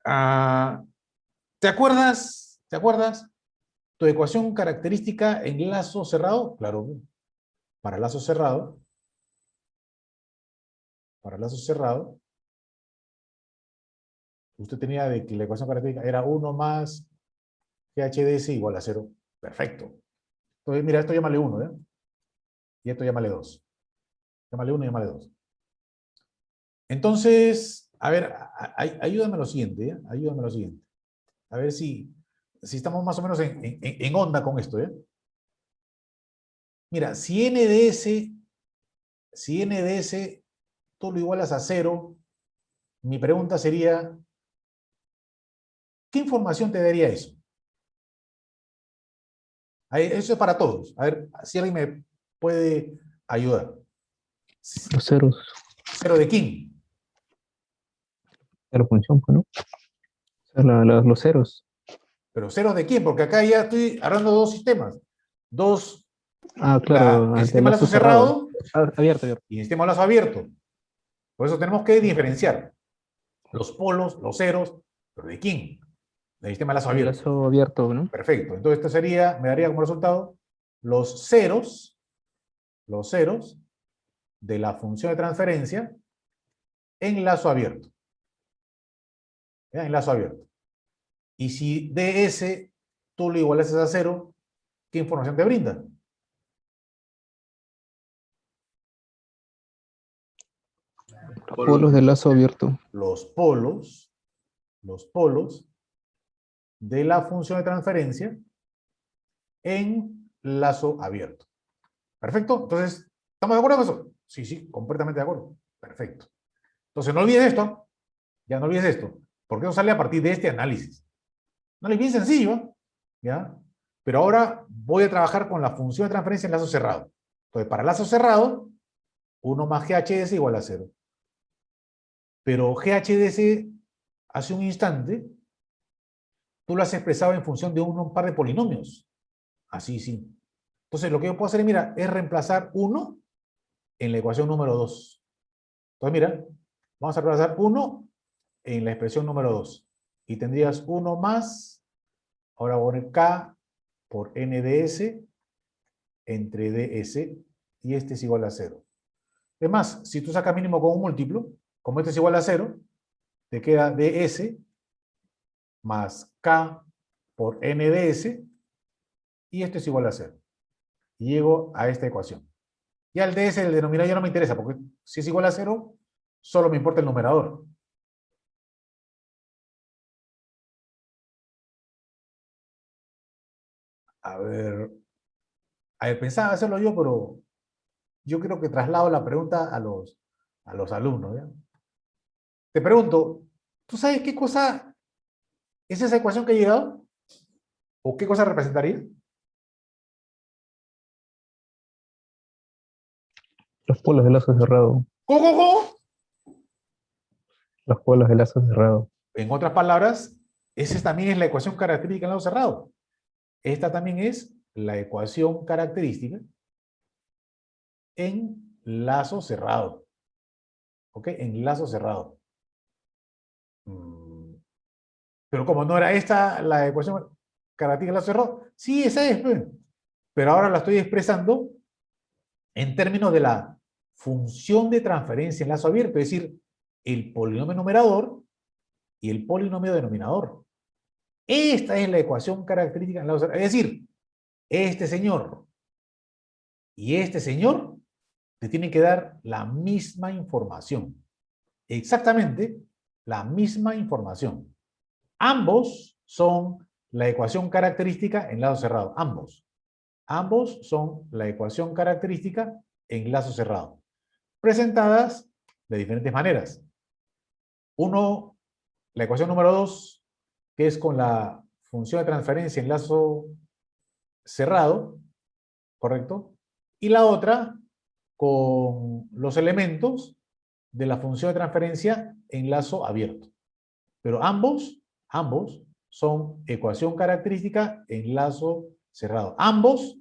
¿te acuerdas? ¿Te acuerdas? Tu ecuación característica en lazo cerrado, claro, para lazo cerrado, usted tenía de que la ecuación característica era 1 más GHDS igual a 0. Perfecto. Entonces, mira, esto llámale 1, ¿eh? Y esto llámale 2. Llámale 1 y llámale 2. Entonces, a ver, ayúdame a lo siguiente, ¿eh? Ayúdame a lo siguiente. A ver si estamos más o menos en onda con esto, ¿eh? Mira, si NDS tú lo igualas a 0, mi pregunta sería, ¿qué información te daría eso? Eso es para todos. A ver, si alguien me puede ayudar. Los ceros. ¿Cero de quién? De la función, pues, ¿no? O sea, los ceros. ¿Pero ceros de quién? Porque acá ya estoy hablando de dos sistemas. Ah, claro, El el sistema de lazo cerrado abierto, abierto. y el sistema de lazo abierto. Por eso tenemos que diferenciar los polos, los ceros, pero ¿de quién? Del sistema de lazo El abierto. lazo abierto, ¿no? Perfecto. Entonces esto sería, me daría como resultado los ceros de la función de transferencia en lazo abierto. ¿Ya? En lazo abierto. Y si ds tú lo igualas a 0, ¿qué información te brinda? Polos del lazo abierto. Los polos de la función de transferencia en lazo abierto. Perfecto. Entonces, ¿estamos de acuerdo con eso? Sí, sí, completamente de acuerdo. Perfecto. Entonces, no olvides esto. Ya no olvides esto. Porque eso sale a partir de este análisis. No es bien sencillo, ¿ya? Pero ahora voy a trabajar con la función de transferencia en lazo cerrado. Entonces, para lazo cerrado, 1 más GHS igual a 0. Pero GHDS hace un instante, tú lo has expresado en función de un par de polinomios. Así, sí. Entonces, lo que yo puedo hacer, mira, es reemplazar 1 en la ecuación número 2. Entonces, mira, vamos a reemplazar 1 en la expresión número 2. Y tendrías 1 más, ahora voy a poner K por NDS entre DS, y este es igual a 0. Es más, si tú sacas mínimo con un múltiplo, como este es igual a 0, te queda ds más k por nds, y esto es igual a 0. Y llego a esta ecuación. Ya el ds del denominador ya no me interesa, porque si es igual a 0, solo me importa el numerador. A ver, pensaba hacerlo yo, pero yo creo que traslado la pregunta a los alumnos, ¿ya? Te pregunto, ¿tú sabes qué cosa es esa ecuación que ha llegado? ¿O qué cosa representaría? Los polos del lazo cerrado. ¿Cómo? Los polos del lazo cerrado. En otras palabras, esa también es la ecuación característica en lazo cerrado. Esta también es la ecuación característica en lazo cerrado. ¿Ok? En lazo cerrado. Pero como no era esta la ecuación característica en lazo cerrado, sí, esa es, pues. Pero ahora la estoy expresando en términos de la función de transferencia en lazo abierto, es decir, el polinomio numerador y el polinomio denominador. Esta es la ecuación característica en lazo cerrado. Es decir, este señor y este señor te tienen que dar la misma información. Exactamente la misma información. Ambos son la ecuación característica en lazo cerrado. Ambos. Ambos son la ecuación característica en lazo cerrado. Presentadas de diferentes maneras. Uno, la ecuación número 2, que es con la función de transferencia en lazo cerrado, ¿correcto? Y la otra con los elementos de la función de transferencia en lazo abierto. Pero ambos son ecuación característica en lazo cerrado. Ambos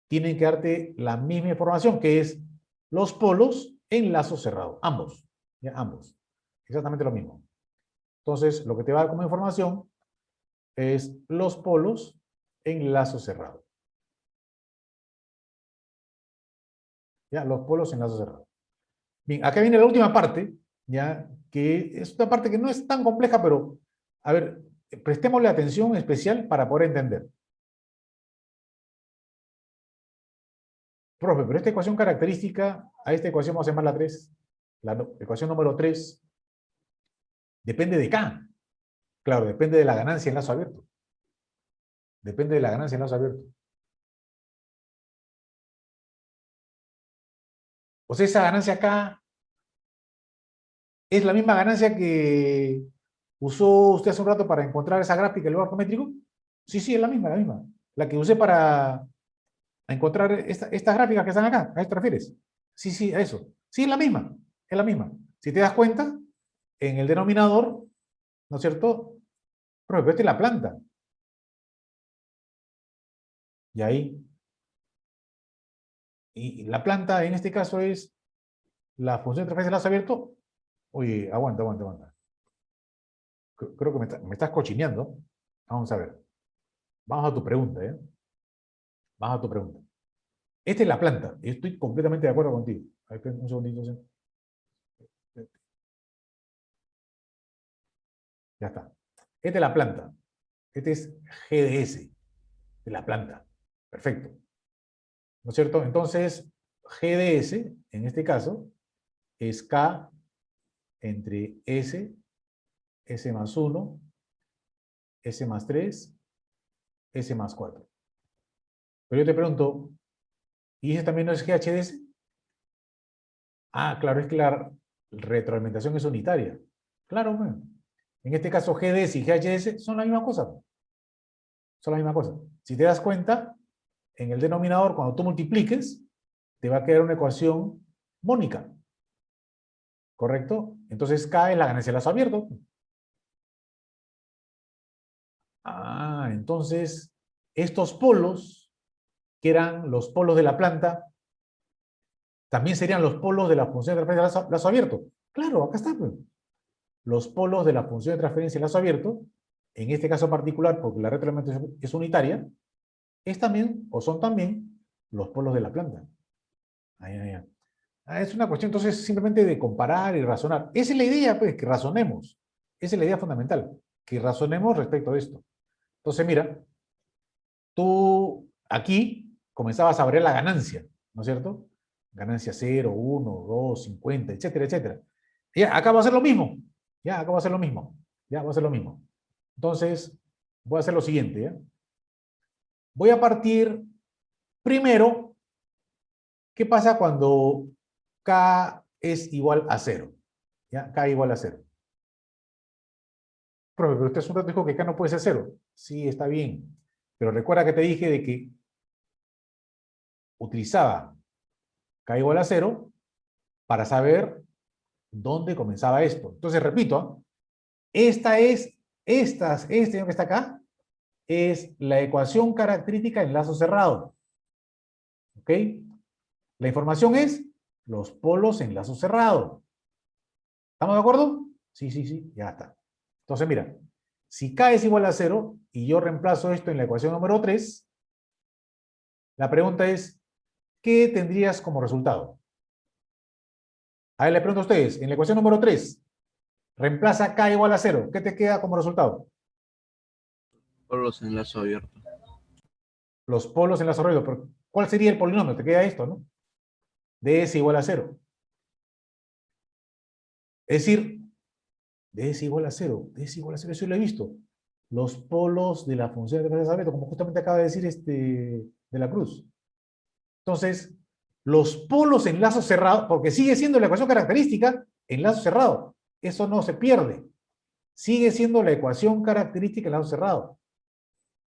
tienen que darte la misma información, que es los polos en lazo cerrado. Ambos, ¿ya? Ambos. Exactamente lo mismo. Entonces, lo que te va a dar como información es los polos en lazo cerrado. ¿Ya? Los polos en lazo cerrado. Bien, acá viene la última parte, ¿ya? Que es una parte que no es tan compleja, pero, a ver, prestémosle atención especial para poder entender. Profe, pero esta ecuación característica, a esta ecuación vamos a llamarla 3, la ecuación número 3, depende de K. Claro, depende de la ganancia en lazo abierto. Depende de la ganancia en lazo abierto. O sea, esa ganancia acá es la misma ganancia que usó usted hace un rato para encontrar esa gráfica del arco métrico. Sí, sí, es la misma, la misma. La que usé para encontrar estas gráficas que están acá. ¿A eso te refieres? Sí, sí, a eso. Sí, es la misma. Es la misma. Si te das cuenta, en el denominador, ¿no es cierto? Pero esta es la planta. Y ahí. Y la planta, en este caso, es la función de transferencia de lazo abierto. Oye, aguanta. Creo que me estás cochineando. Vamos a ver. Vamos a tu pregunta, ¿eh? Vamos a tu pregunta. Esta es la planta. Estoy completamente de acuerdo contigo. A ver, un segundito. ¿Sí? Ya está. Esta es la planta. Este es GDS de la planta. Perfecto. ¿No es cierto? Entonces, GDS, en este caso, es K entre S, S más 1, S más 3, S más 4. Pero yo te pregunto, ¿y ese también no es GHDS? Ah, claro, es que la retroalimentación es unitaria. Claro, bueno. En este caso, GDS y GHS son la misma cosa. Son la misma cosa. Si te das cuenta, en el denominador, cuando tú multipliques, te va a quedar una ecuación mónica. ¿Correcto? Entonces K es la ganancia de lazo abierto. Ah, entonces, estos polos, que eran los polos de la planta, también serían los polos de la función de transferencia de lazo abierto. Claro, acá está, pues. Los polos de la función de transferencia de lazo abierto, en este caso particular, porque la retroalimentación es unitaria, es también, o son también, los polos de la planta. Ahí. Es una cuestión, entonces, simplemente de comparar y razonar. Esa es la idea, pues, que razonemos. Esa es la idea fundamental, que razonemos respecto a esto. Entonces, mira, tú aquí comenzabas a ver la ganancia, ¿no es cierto? Ganancia 0, 1, 2, 50, etcétera, etcétera. Ya, acá va a ser lo mismo. Ya, acá va a ser lo mismo. Ya, va a ser lo mismo. Entonces, voy a hacer lo siguiente, ¿ya? Voy a partir primero, ¿qué pasa cuando K es igual a 0? ¿Ya? K igual a 0. Profe, pero usted hace un rato dijo que K no puede ser 0. Sí, está bien. Pero recuerda que te dije de que utilizaba K igual a 0 para saber ¿Dónde comenzaba esto? Entonces, repito, este señor que está acá, es la ecuación característica en lazo cerrado. ¿Ok? La información es los polos en lazo cerrado. ¿Estamos de acuerdo? Sí, sí, sí, ya está. Entonces, mira, si K es igual a 0 y yo reemplazo esto en la ecuación número 3, la pregunta es, ¿qué tendrías como resultado? A ver, le pregunto a ustedes, en la ecuación número 3, reemplaza K igual a 0, ¿qué te queda como resultado? Polos en lazo abierto. Los polos en lazo abierto. Pero ¿cuál sería el polinomio? Te queda esto, ¿no? ds igual a 0. Es decir, ds igual a 0, ds igual a 0, eso lo he visto. Los polos de la función de lazo abierto, como justamente acaba de decir de la Cruz. Entonces, los polos en lazo cerrado, porque sigue siendo la ecuación característica en lazo cerrado. Eso no se pierde. Sigue siendo la ecuación característica en lazo cerrado.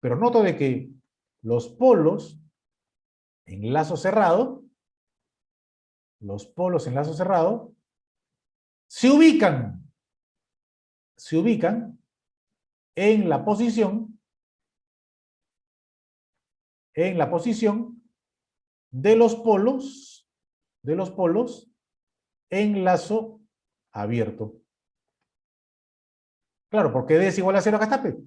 Pero noto de que los polos en lazo cerrado, se ubican en la posición de los polos en lazo abierto. Claro, porque D es igual a 0 acá está, pe.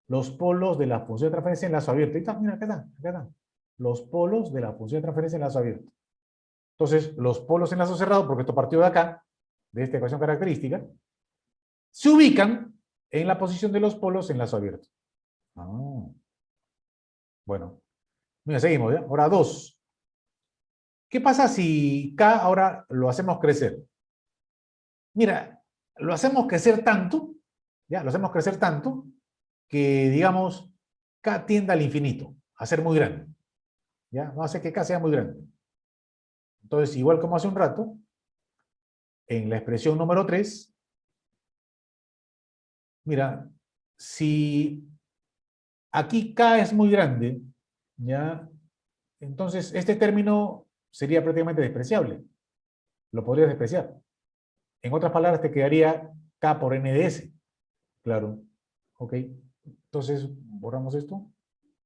Los polos de la función de transferencia en lazo abierto. Ahí está, mira, acá está. Los polos de la función de transferencia en lazo abierto. Entonces, los polos en lazo cerrado, porque esto partió de acá, de esta ecuación característica, se ubican en la posición de los polos en lazo abierto. Ah. Bueno, mira, seguimos, ¿ya? Ahora 2. ¿Qué pasa si K ahora lo hacemos crecer? Mira, lo hacemos crecer tanto, ¿ya? Lo hacemos crecer tanto que, digamos, K tienda al infinito, a ser muy grande. ¿Ya? Vamos a hacer que K sea muy grande. Entonces, igual como hace un rato, en la expresión número 3, mira, si aquí K es muy grande, ¿ya? Entonces este término sería prácticamente despreciable. Lo podrías despreciar. En otras palabras, te quedaría K por N de S. Claro. Ok. Entonces, borramos esto.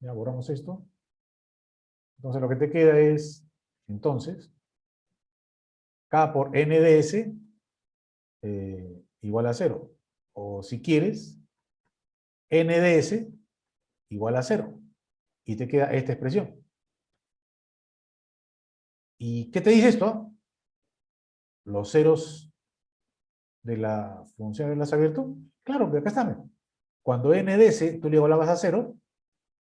Ya, borramos esto. Entonces lo que te queda es, entonces, K por N de S igual a 0. O si quieres, N de S igual a 0. Y te queda esta expresión. ¿Y qué te dice esto? Los ceros de la función de enlace abierto. Claro, que acá están. Cuando n de S tú le igualabas a 0,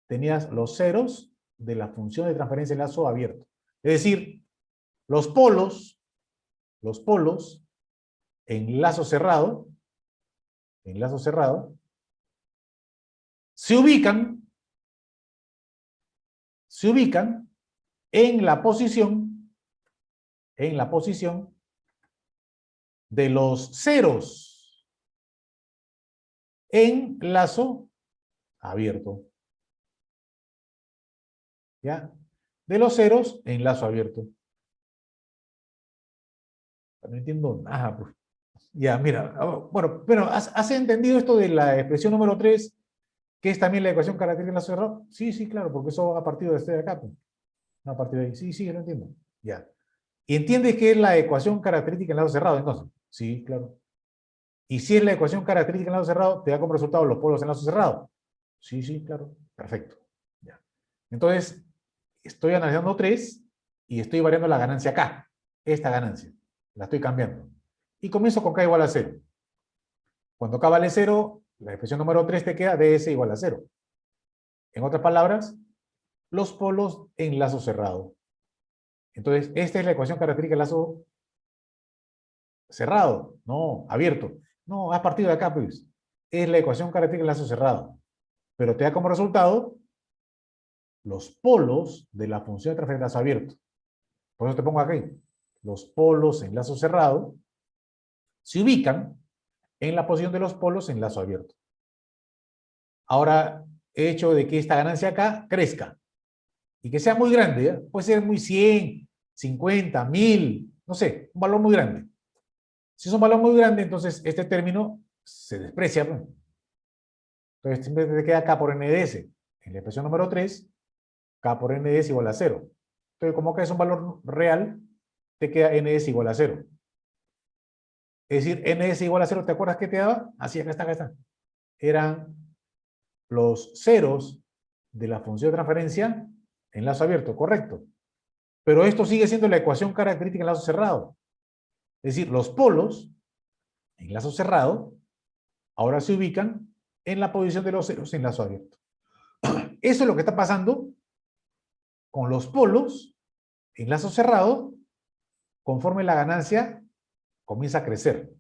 tenías los ceros de la función de transferencia en lazo abierto. Es decir, los polos en lazo cerrado, se ubican en la posición de los ceros en lazo abierto. ¿Ya? De los ceros en lazo abierto. No entiendo nada, pues. Ya, mira, bueno, pero ¿has entendido esto de la expresión número 3, que es también la ecuación característica en lazo cerrado? Sí, sí, claro, porque eso ha partido de este de acá, pues. No, a partir de ahí. Sí, sí, lo entiendo. Ya. ¿Y entiendes qué es la ecuación característica en lazo cerrado, entonces? Sí, claro. Y si es la ecuación característica en lazo cerrado, te da como resultado los polos en lazo cerrado. Sí, sí, claro. Perfecto. Ya. Entonces, estoy analizando 3 y estoy variando la ganancia acá. Esta ganancia. La estoy cambiando. Y comienzo con K igual a 0. Cuando K vale 0, la expresión número 3 te queda ds igual a 0. En otras palabras, los polos en lazo cerrado. Entonces, esta es la ecuación característica del lazo cerrado. No, abierto. No, has partido de acá, pues. Es la ecuación característica del lazo cerrado. Pero te da como resultado los polos de la función de transferencia en lazo abierto. Por eso te pongo aquí. Los polos en lazo cerrado se ubican en la posición de los polos en lazo abierto. Ahora, he hecho de que esta ganancia acá crezca. Y que sea muy grande. ¿Eh? Puede ser muy 100, 50, 1000, no sé, un valor muy grande. Si es un valor muy grande, entonces este término se desprecia, pues. Entonces siempre te queda K por N de S. En la expresión número 3, K por N de S igual a 0. Entonces, como K es un valor real, te queda N de S igual a 0. Es decir, N de S igual a 0, ¿te acuerdas qué te daba? Así, acá está. Eran los ceros de la función de transferencia en lazo abierto, correcto. Pero esto sigue siendo la ecuación característica en lazo cerrado. Es decir, los polos en lazo cerrado ahora se ubican en la posición de los ceros en lazo abierto. Eso es lo que está pasando con los polos en lazo cerrado conforme la ganancia comienza a crecer.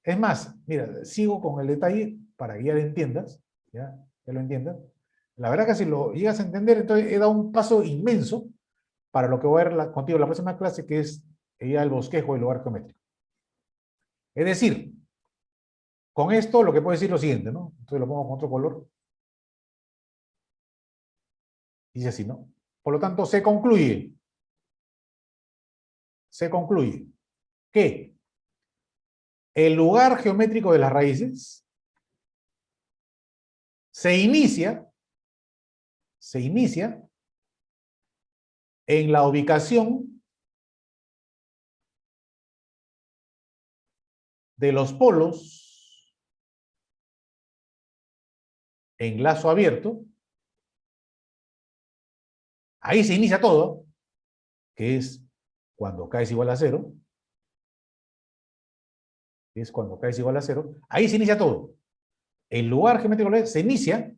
Es más, mira, sigo con el detalle para que ya lo entiendas, ya lo entiendas. La verdad que si lo llegas a entender, entonces he dado un paso inmenso para lo que voy a ver contigo en la próxima clase, que es ya el bosquejo del lugar geométrico. Es decir, con esto lo que puedo decir es lo siguiente, ¿no? Entonces lo pongo con otro color. Dice así, ¿no? Por lo tanto, se concluye que el lugar geométrico de las raíces se inicia en la ubicación de los polos en lazo abierto. Ahí se inicia todo, que es cuando K es igual a 0. Ahí se inicia todo. El lugar geométrico se inicia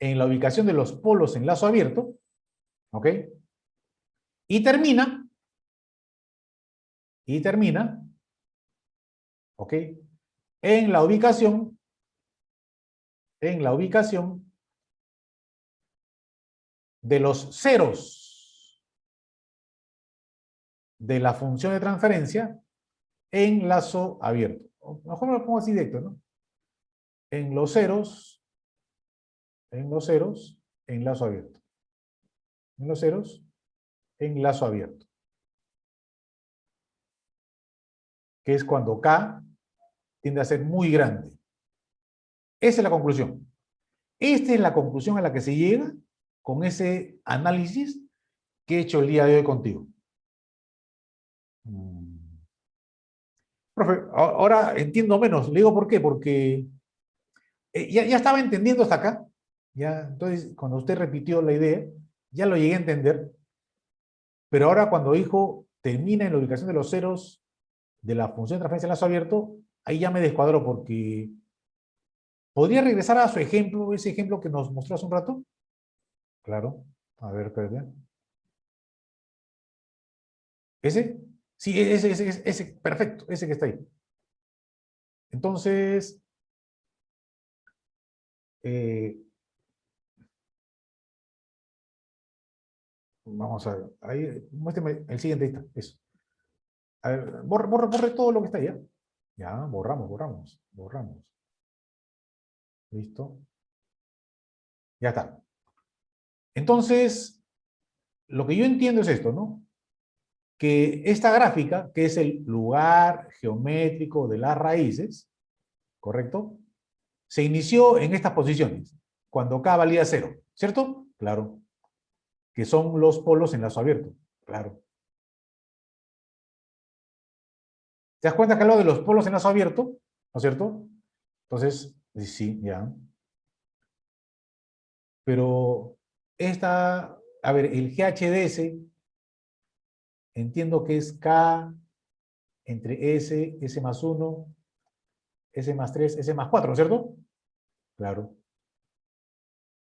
en la ubicación de los polos en lazo abierto, ¿ok? Y termina, ¿ok? En la ubicación de los ceros de la función de transferencia en lazo abierto. O mejor me lo pongo así directo, ¿no? En los ceros en lazo abierto. En los ceros en lazo abierto. Que es cuando K tiende a ser muy grande. Esa es la conclusión. Esta es la conclusión a la que se llega con ese análisis que he hecho el día de hoy contigo. Profe, ahora entiendo menos. Le digo por qué. Porque ya estaba entendiendo hasta acá. Ya, entonces, cuando usted repitió la idea, ya lo llegué a entender. Pero ahora cuando dijo termina en la ubicación de los ceros de la función de transferencia en lazo abierto, ahí ya me descuadró porque... ¿Podría regresar a su ejemplo, ese ejemplo que nos mostró hace un rato? Claro. A ver, espérate. ¿Ese? Sí, ese, perfecto, ese que está ahí. Entonces, vamos a ver. Ahí, muéstrame el siguiente, ahí está, eso. A ver, borre todo lo que está ahí, ¿ya? Ya, borramos. Listo. Ya está. Entonces, lo que yo entiendo es esto, ¿no? Que esta gráfica, que es el lugar geométrico de las raíces, ¿correcto? Se inició en estas posiciones, cuando K valía 0, ¿cierto? Claro. Que son los polos en lazo abierto, claro. ¿Te das cuenta que hablo de los polos en lazo abierto? ¿No es cierto? Entonces, sí, ya. Pero a ver, el GHDS, entiendo que es K entre S más 1, S más 3, S más 4, ¿no es cierto? Claro.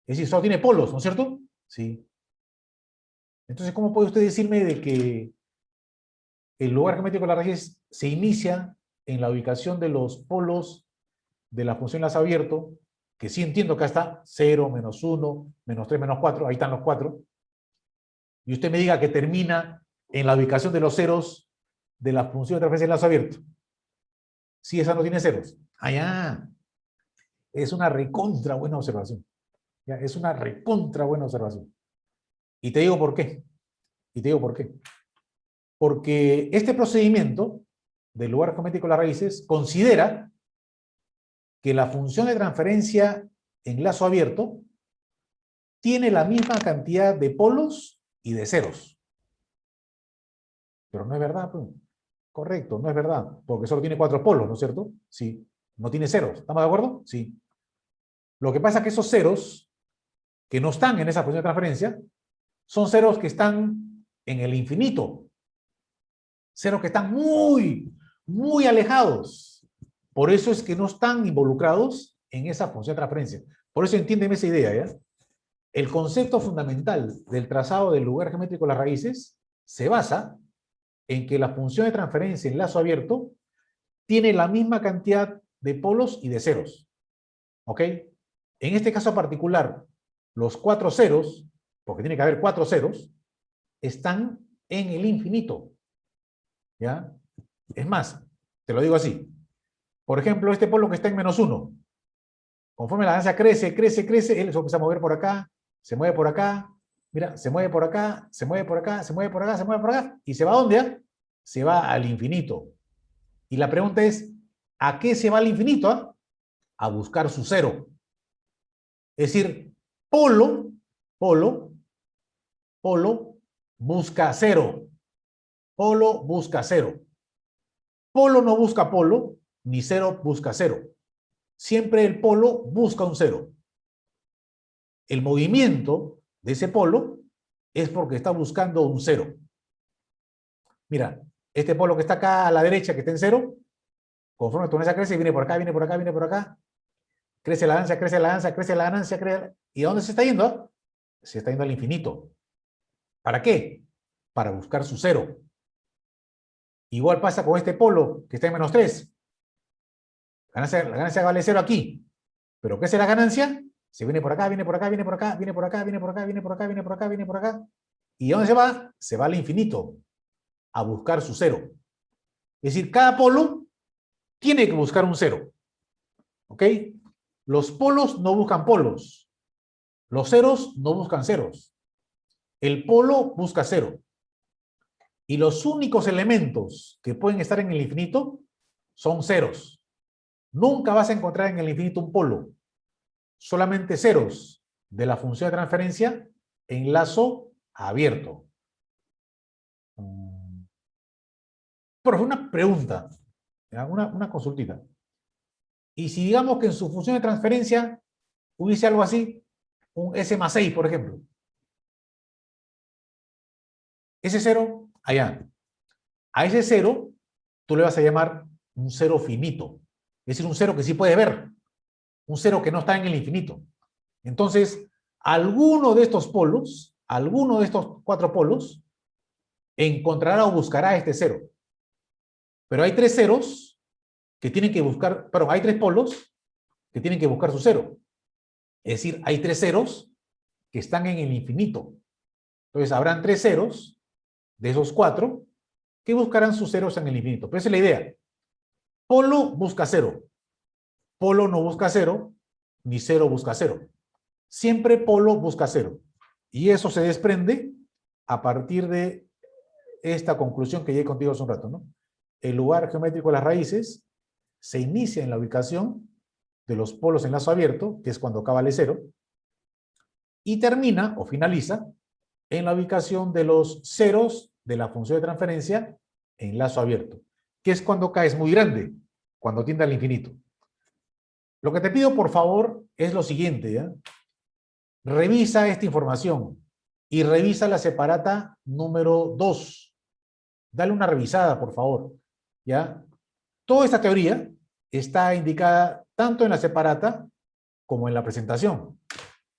Es decir, solo tiene polos, ¿no es cierto? Sí. Entonces, ¿cómo puede usted decirme de que el lugar geométrico de la raíz se inicia en la ubicación de los polos de la función lazo abierto, que sí entiendo que acá está 0, menos 1, menos 3, menos 4, ahí están los 4, y usted me diga que termina en la ubicación de los ceros de la función de transferencia en lazo abierto? Si esa no tiene ceros. Ah, ya. Es una recontra buena observación. Ya, es una recontra buena observación. Y te digo por qué. Porque este procedimiento, del lugar geométrico de las raíces considera que la función de transferencia en lazo abierto tiene la misma cantidad de polos y de ceros. Pero no es verdad, pues. Correcto, no es verdad, porque solo tiene 4 polos, ¿no es cierto? Sí. No tiene ceros. ¿Estamos de acuerdo? Sí. Lo que pasa es que esos ceros que no están en esa función de transferencia son ceros que están en el infinito. Ceros que están muy, muy alejados. Por eso es que no están involucrados en esa función de transferencia. Por eso entiéndeme esa idea, ¿ya? El concepto fundamental del trazado del lugar geométrico de las raíces se basa en que la función de transferencia en lazo abierto tiene la misma cantidad de polos y de ceros. ¿Ok? En este caso particular, los 4 ceros, porque tiene que haber 4 ceros, están en el infinito. ¿Ya? Es más, te lo digo así. Por ejemplo, este polo que está en -1, conforme la ganancia crece, crece, crece, él se empieza a mover por acá, se mueve por acá, mira, se mueve por acá, se mueve por acá, se mueve por acá, se mueve por acá, y se va ¿a dónde? ¿Ah? Se va al infinito. Y la pregunta es, ¿a qué se va al infinito? ¿Ah? A buscar su cero. Es decir, polo busca cero. Polo busca cero. Polo no busca polo, ni cero busca cero. Siempre el polo busca un cero. El movimiento de ese polo es porque está buscando un cero. Mira, este polo que está acá a la derecha, que está en cero, conforme tu ganancia crece, viene por acá, viene por acá, viene por acá. Crece la ganancia, crece la ganancia, crece la ganancia, crece... ¿Y a dónde se está yendo? Se está yendo al infinito. ¿Para qué? Para buscar su cero. Igual pasa con este polo que está en -3. La ganancia vale 0 aquí. ¿Pero qué es la ganancia? Se viene por acá, viene por acá, viene por acá, viene por acá, viene por acá, viene por acá, viene por acá, viene por acá. ¿Y a dónde se va? Se va al infinito. A buscar su cero. Es decir, cada polo tiene que buscar un cero. ¿Ok? Los polos no buscan polos. Los ceros no buscan ceros. El polo busca cero. Y los únicos elementos que pueden estar en el infinito son ceros. Nunca vas a encontrar en el infinito un polo. Solamente ceros de la función de transferencia en lazo abierto. Pero fue una pregunta, una consultita. Y si digamos que en su función de transferencia hubiese algo así, un S más 6, por ejemplo. Ese cero, allá. A ese cero, tú le vas a llamar un cero finito. Es decir, un cero que sí puedes ver. Un cero que no está en el infinito. Entonces, alguno de estos polos, alguno de estos 4 polos, encontrará o buscará este cero. Pero hay 3 ceros que tienen que buscar, perdón, hay 3 polos que tienen que buscar su cero. Es decir, hay 3 ceros que están en el infinito. Entonces, habrán 3 ceros de esos 4 que buscarán sus ceros en el infinito. Pero esa es la idea. Polo busca cero. Polo no busca cero, ni cero busca cero. Siempre polo busca cero. Y eso se desprende a partir de esta conclusión que llegué contigo hace un rato, ¿no? El lugar geométrico de las raíces se inicia en la ubicación de los polos en lazo abierto, que es cuando K vale 0, y termina o finaliza en la ubicación de los ceros de la función de transferencia en lazo abierto, que es cuando K es muy grande, cuando tiende al infinito. Lo que te pido, por favor, es lo siguiente, ¿ya? Revisa esta información y revisa la separata número 2. Dale una revisada, por favor, ¿ya? Toda esta teoría está indicada tanto en la separata como en la presentación.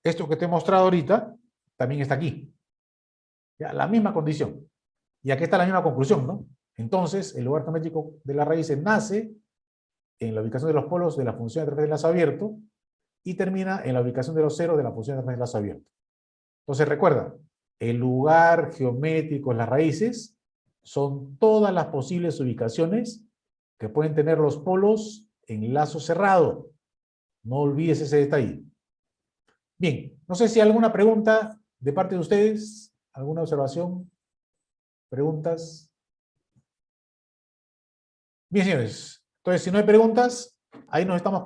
Esto que te he mostrado ahorita también está aquí. ¿Ya? La misma condición. Y aquí está la misma conclusión, ¿no? Entonces, el lugar geométrico de las raíces nace en la ubicación de los polos de la función de transferencia de lazo abierto y termina en la ubicación de los ceros de la función de transferencia de lazo abierto. Entonces, recuerda, el lugar geométrico de las raíces son todas las posibles ubicaciones que pueden tener los polos en lazo cerrado. No olvides ese detalle. Bien, no sé si hay alguna pregunta de parte de ustedes, alguna observación, preguntas. Bien, señores. Entonces, si no hay preguntas, ahí nos estamos quedando.